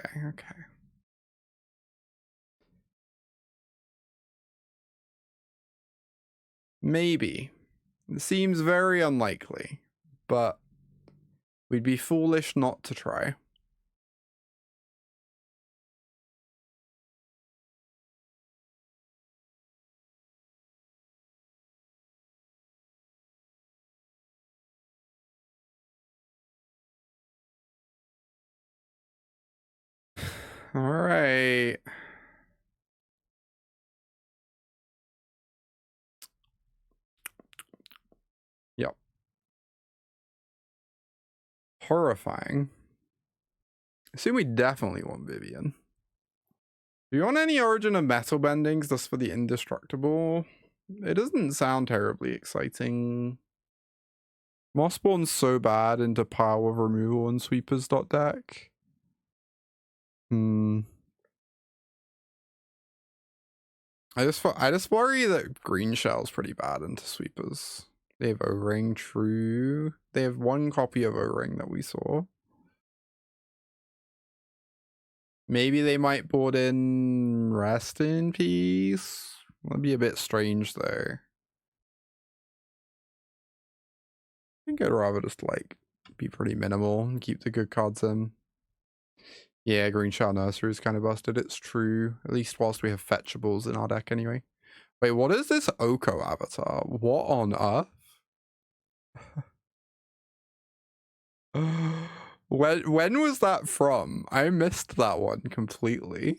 Maybe. It seems very unlikely, but we'd be foolish not to try. All right. Yep. Horrifying. I assume we definitely want Vivien. Do you want any Origin of Metalbendings just for the indestructible? It doesn't sound terribly exciting. Mossborn's so bad into pile of removal and sweepers deck. I just worry that Greenshell's pretty bad into sweepers. They have O-Ring, true. They have one copy of O-Ring that we saw. Maybe they might board in Rest in Peace. That'd be a bit strange though. I think I'd rather just like be pretty minimal and keep the good cards in. Yeah, Greenshell Nursery is kind of busted. It's true. At least whilst we have fetchables in our deck anyway. Wait, what is this Oko avatar? What on earth? When was that from? I missed that one completely.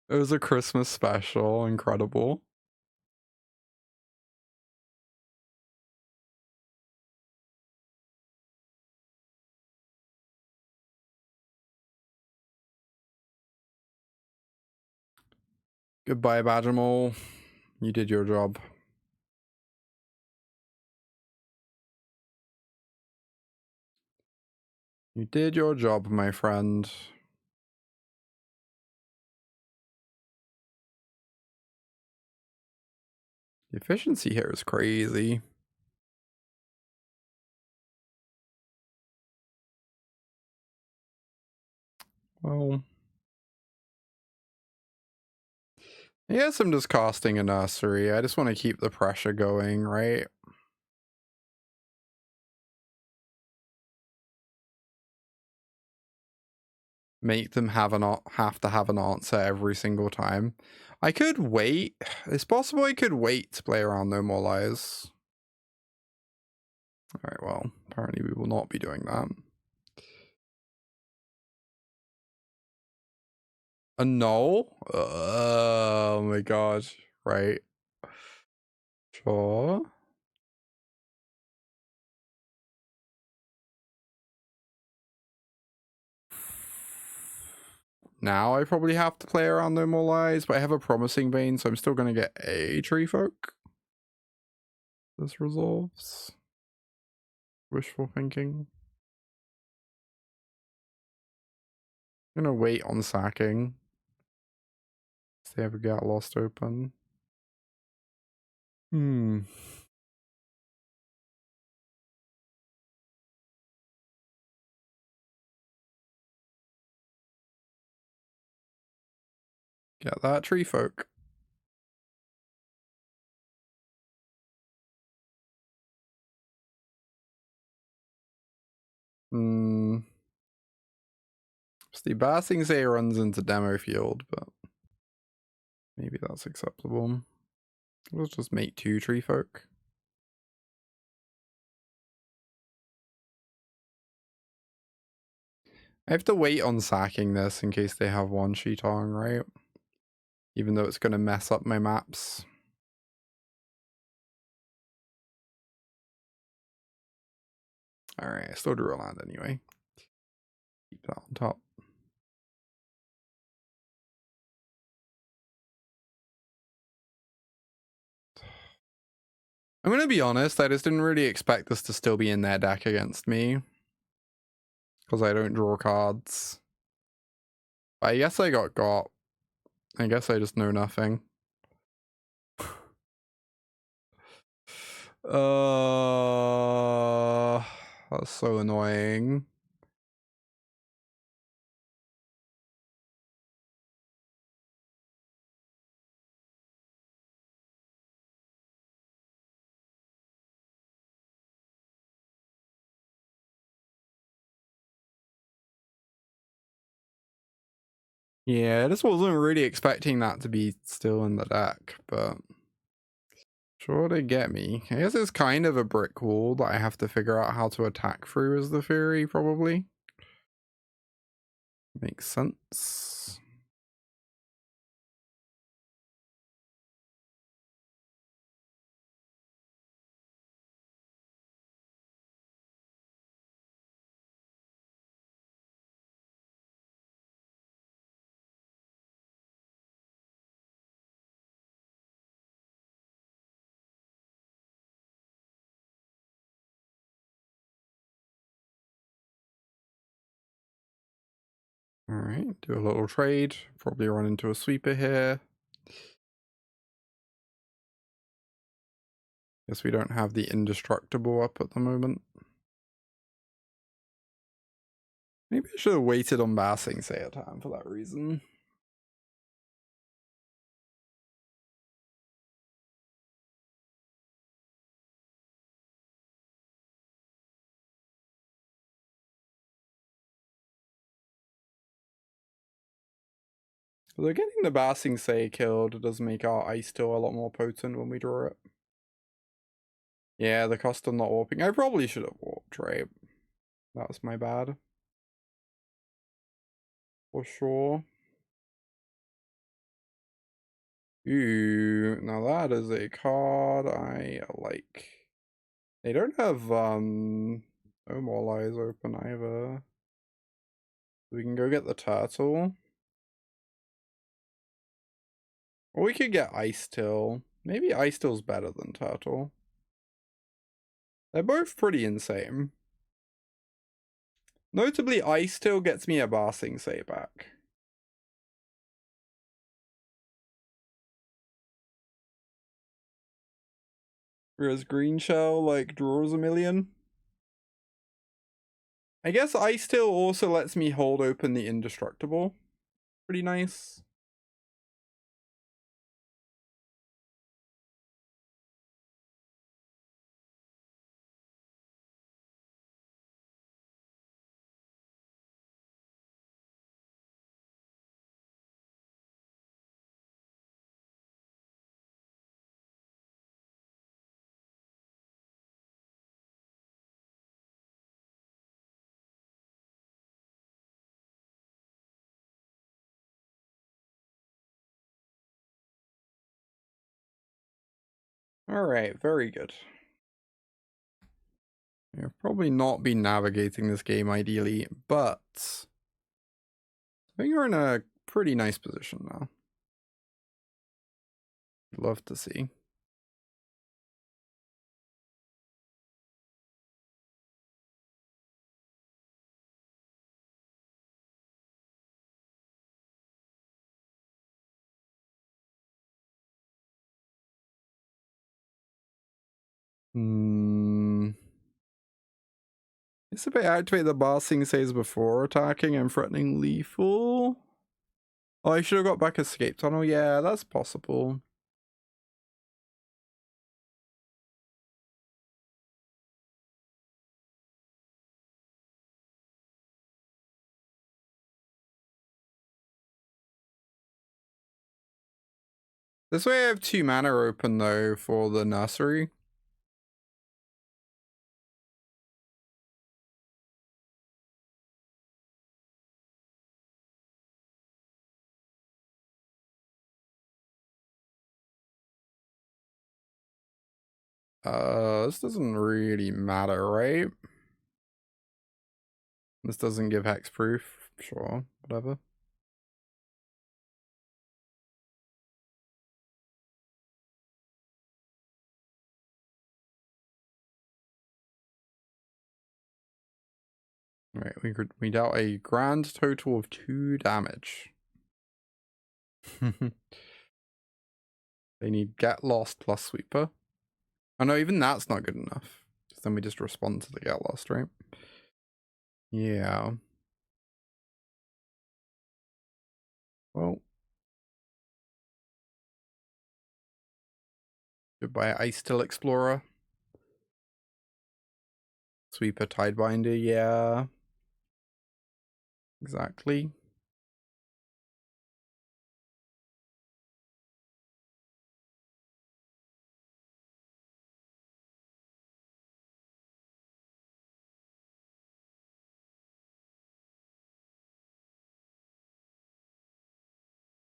It was a Christmas special. Incredible. Goodbye, Badgermole. You did your job. You did your job, my friend. The efficiency here is crazy. Well, I guess I'm just casting a nursery. I just want to keep the pressure going, right? Make them have to have an answer every single time. I could wait. It's possible I could wait to play around No More Lies. Alright, well, apparently we will not be doing that. A null? Oh my god. Right. Sure. Now I probably have to play around No More Lies, but I have a Promising Vein, so I'm still going to get a Tree Folk. This resolves. Wishful thinking. I'm going to wait on sacking. They ever get lost open. Get that Tree Folk. The Basing Say runs into Demo Field, but maybe that's acceptable. We'll just make 2 Tree Folk. I have to wait on sacking this in case they have one Sheetong, right? Even though it's going to mess up my maps. Alright, I still drew a land anyway. Keep that on top. I'm going to be honest, I just didn't really expect this to still be in their deck against me. Because I don't draw cards. I guess I got. I guess I just know nothing. That's so annoying. Yeah, I just wasn't really expecting that to be still in the deck, but sure they get me. I guess it's kind of a brick wall that I have to figure out how to attack through is the theory, probably. Makes sense. Alright, do a little trade. Probably run into a sweeper here. Guess we don't have the indestructible up at the moment. Maybe I should have waited on Basing Sayer time for that reason. Although getting the Basing Sayer killed does make our Icetill a lot more potent when we draw it. Yeah, the cost of not warping. I probably should have warped, right? That was my bad. For sure. Ooh, now that is a card I like. They don't have no more lies open either. We can go get the turtle. Or we could get Icetill. Maybe Icetill's better than turtle. They're both pretty insane. Notably, Icetill gets me a Basing Say back. Whereas Greenshell, like, draws a million. I guess Icetill also lets me hold open the indestructible. Pretty nice. Alright, very good. You've probably not been navigating this game ideally, but I think you're in a pretty nice position now. Love to see. If I activate the Basing Says before attacking, I'm threatening lethal. Oh, I should have got back Escape Tunnel. Yeah, that's possible. This way I have 2 mana open though for the nursery. This doesn't really matter, right? This doesn't give hexproof. Sure, whatever. Right, we dealt a grand total of 2 damage. They need Get Lost plus Sweeper. Oh no, even that's not good enough. Because then we just respond to the Get Lost, right? Yeah. Well. Goodbye, Icetill Explorer. Sweeper Tidebinder, yeah. Exactly.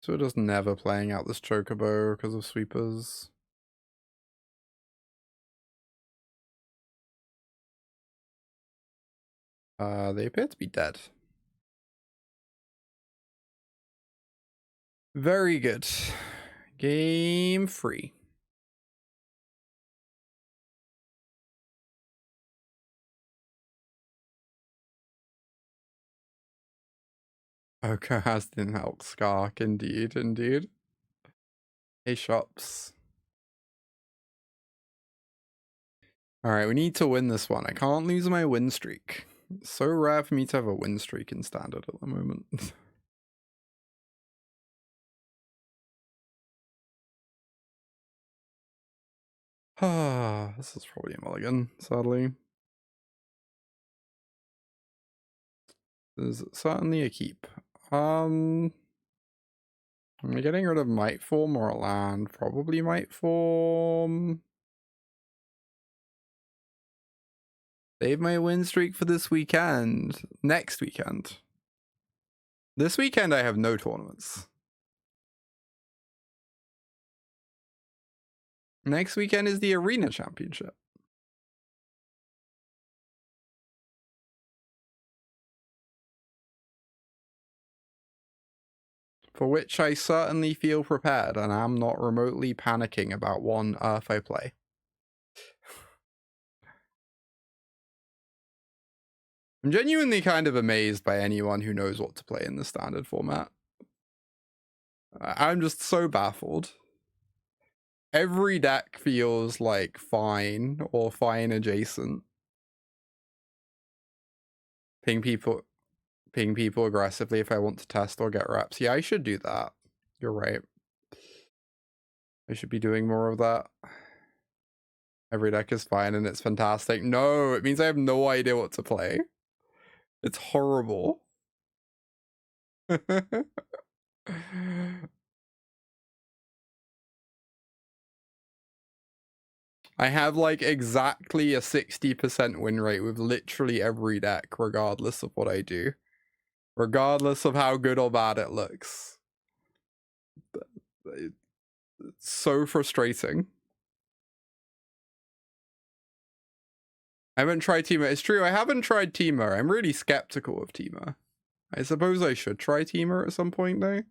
So it is never playing out this Chocobo because of sweepers. They appear to be dead. Very good. Game 3. Oko has the Elk Skark, indeed, indeed. Hey, shops. Alright, we need to win this one. I can't lose my win streak. It's so rare for me to have a win streak in Standard at the moment. This is probably a mulligan, sadly. There's certainly a keep. Am I getting rid of Mightform or a land? Probably Mightform. Save my win streak for this weekend. Next weekend. This weekend I have no tournaments. Next weekend is the Arena Championship. For which I certainly feel prepared, and I'm not remotely panicking about one Earth I play. I'm genuinely kind of amazed by anyone who knows what to play in the Standard format. I'm just so baffled. Every deck feels like fine or fine adjacent. Ping people aggressively if I want to test or get reps. Yeah, I should do that. You're right. I should be doing more of that. Every deck is fine and it's fantastic. No, it means I have no idea what to play. It's horrible. I have like exactly a 60% win rate with literally every deck, regardless of what I do. Regardless of how good or bad it looks. It's so frustrating. I haven't tried Teemo. It's true, I haven't tried Teemo. I'm really skeptical of Teemo. I suppose I should try Teemo at some point, though.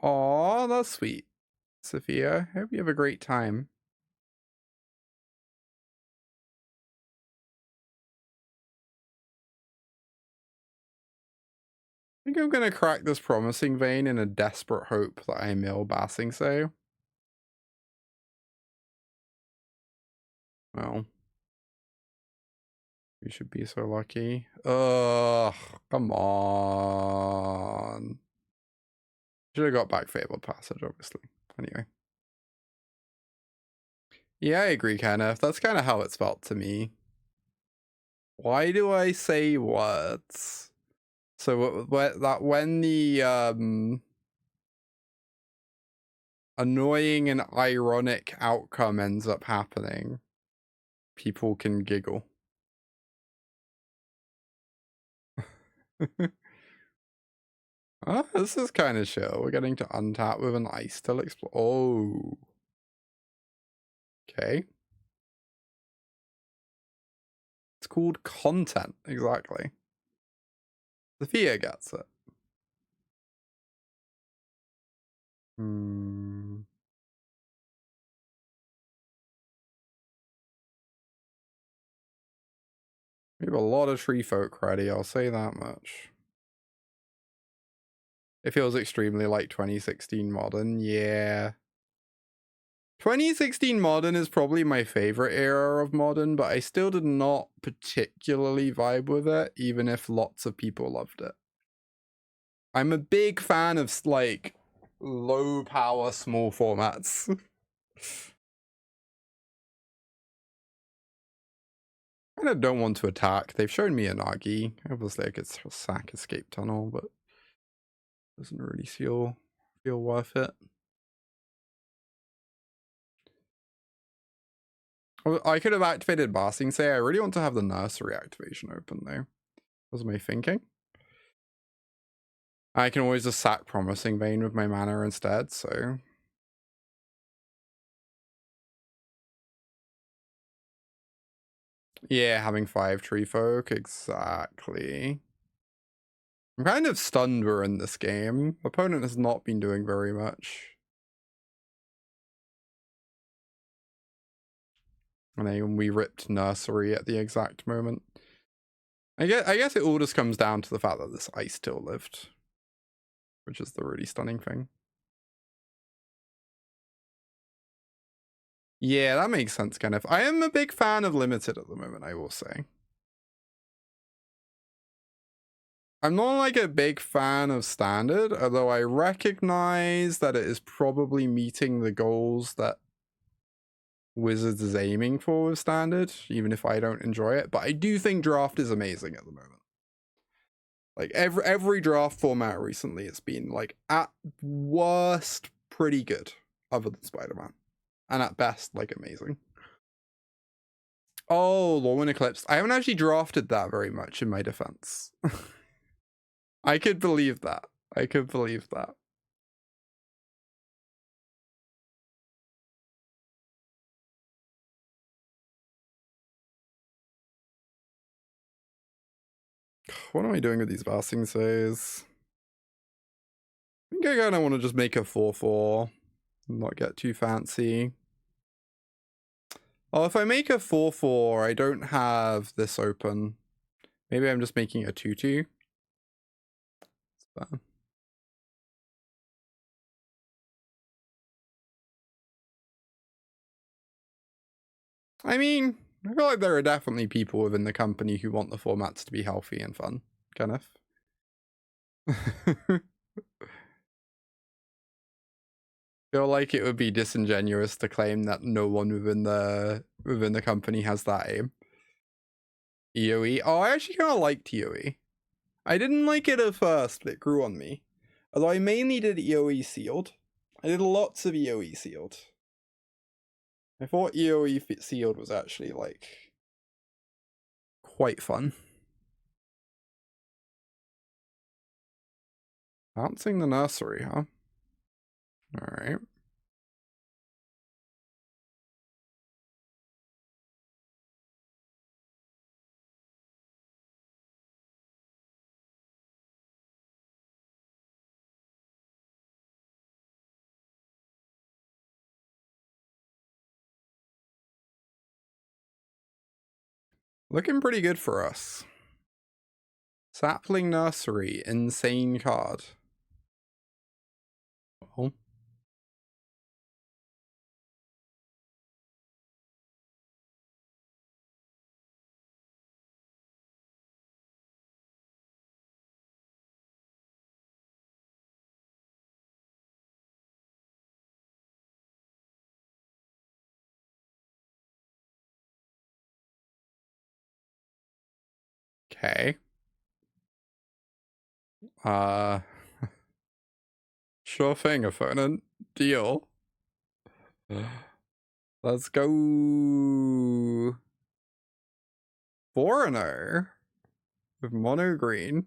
Aw, that's sweet. Sophia, I hope you have a great time. I think I'm gonna crack this Promising Vein in a desperate hope that I mill Basing Say. Well, you should be so lucky. Ugh, come on. Should have got back Fabled Passage, obviously. Anyway. Yeah, I agree, Kenneth. That's kind of how it's felt to me. Why do I say words? So that when the annoying and ironic outcome ends up happening, people can giggle. Oh, this is kind of chill. We're getting to untap with an Icetill Explorer. Oh. Okay. It's called content, exactly. Sophia gets it. We have a lot of tree folk ready, I'll say that much. It feels extremely like 2016 Modern, yeah. 2016 Modern is probably my favorite era of Modern, but I still did not particularly vibe with it, even if lots of people loved it. I'm a big fan of, like, low power, small formats. I kind of don't want to attack. They've shown me a Nagi. Obviously, I could sack Escape Tunnel, but doesn't really feel worth it. I could have activated Basing Say. I really want to have the Nursery activation open, though. Was my thinking? I can always just sack Promising Vein with my mana instead, so... Yeah, having 5 tree folk, exactly. I'm kind of stunned we're in this game. Opponent has not been doing very much. And then we ripped Nursery at the exact moment. I guess it all just comes down to the fact that this Icetill lived, which is the really stunning thing. Yeah, that makes sense, Kenneth. I am a big fan of Limited at the moment, I will say. I'm not like a big fan of Standard, although I recognize that it is probably meeting the goals that Wizards is aiming for with Standard, even if I don't enjoy it. But I do think Draft is amazing at the moment. Like every Draft format recently, it's been like at worst pretty good, other than Spider-Man, and at best like amazing. Oh, Lorwyn Eclipse. I haven't actually drafted that very much in my defense. I could believe that. I could believe that. What am I doing with these Vasting Says? I think I kind of want to just make a 4/4 and not get too fancy. Oh, if I make a 4/4, I don't have this open. Maybe I'm just making a 2/2. I mean, I feel like there are definitely people within the company who want the formats to be healthy and fun, kind of. Feel like it would be disingenuous to claim that no one within the company has that aim. EOE. Oh, I actually kind of liked EOE. I didn't like it at first, but it grew on me. Although I mainly did EOE sealed. I did lots of EOE sealed. I thought EOE sealed was actually like quite fun. Bouncing the Nursery, huh? Alright. Looking pretty good for us. Sapling Nursery, insane card. Oh. Okay. Sure thing, opponent. Deal. Let's go. Foreigner with mono green.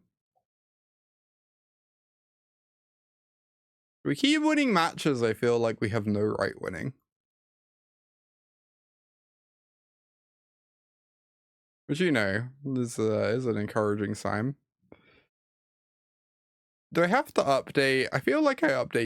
We keep winning matches I feel like we have no right winning. Which, you know, is an encouraging sign. Do I have to update? I feel like I update.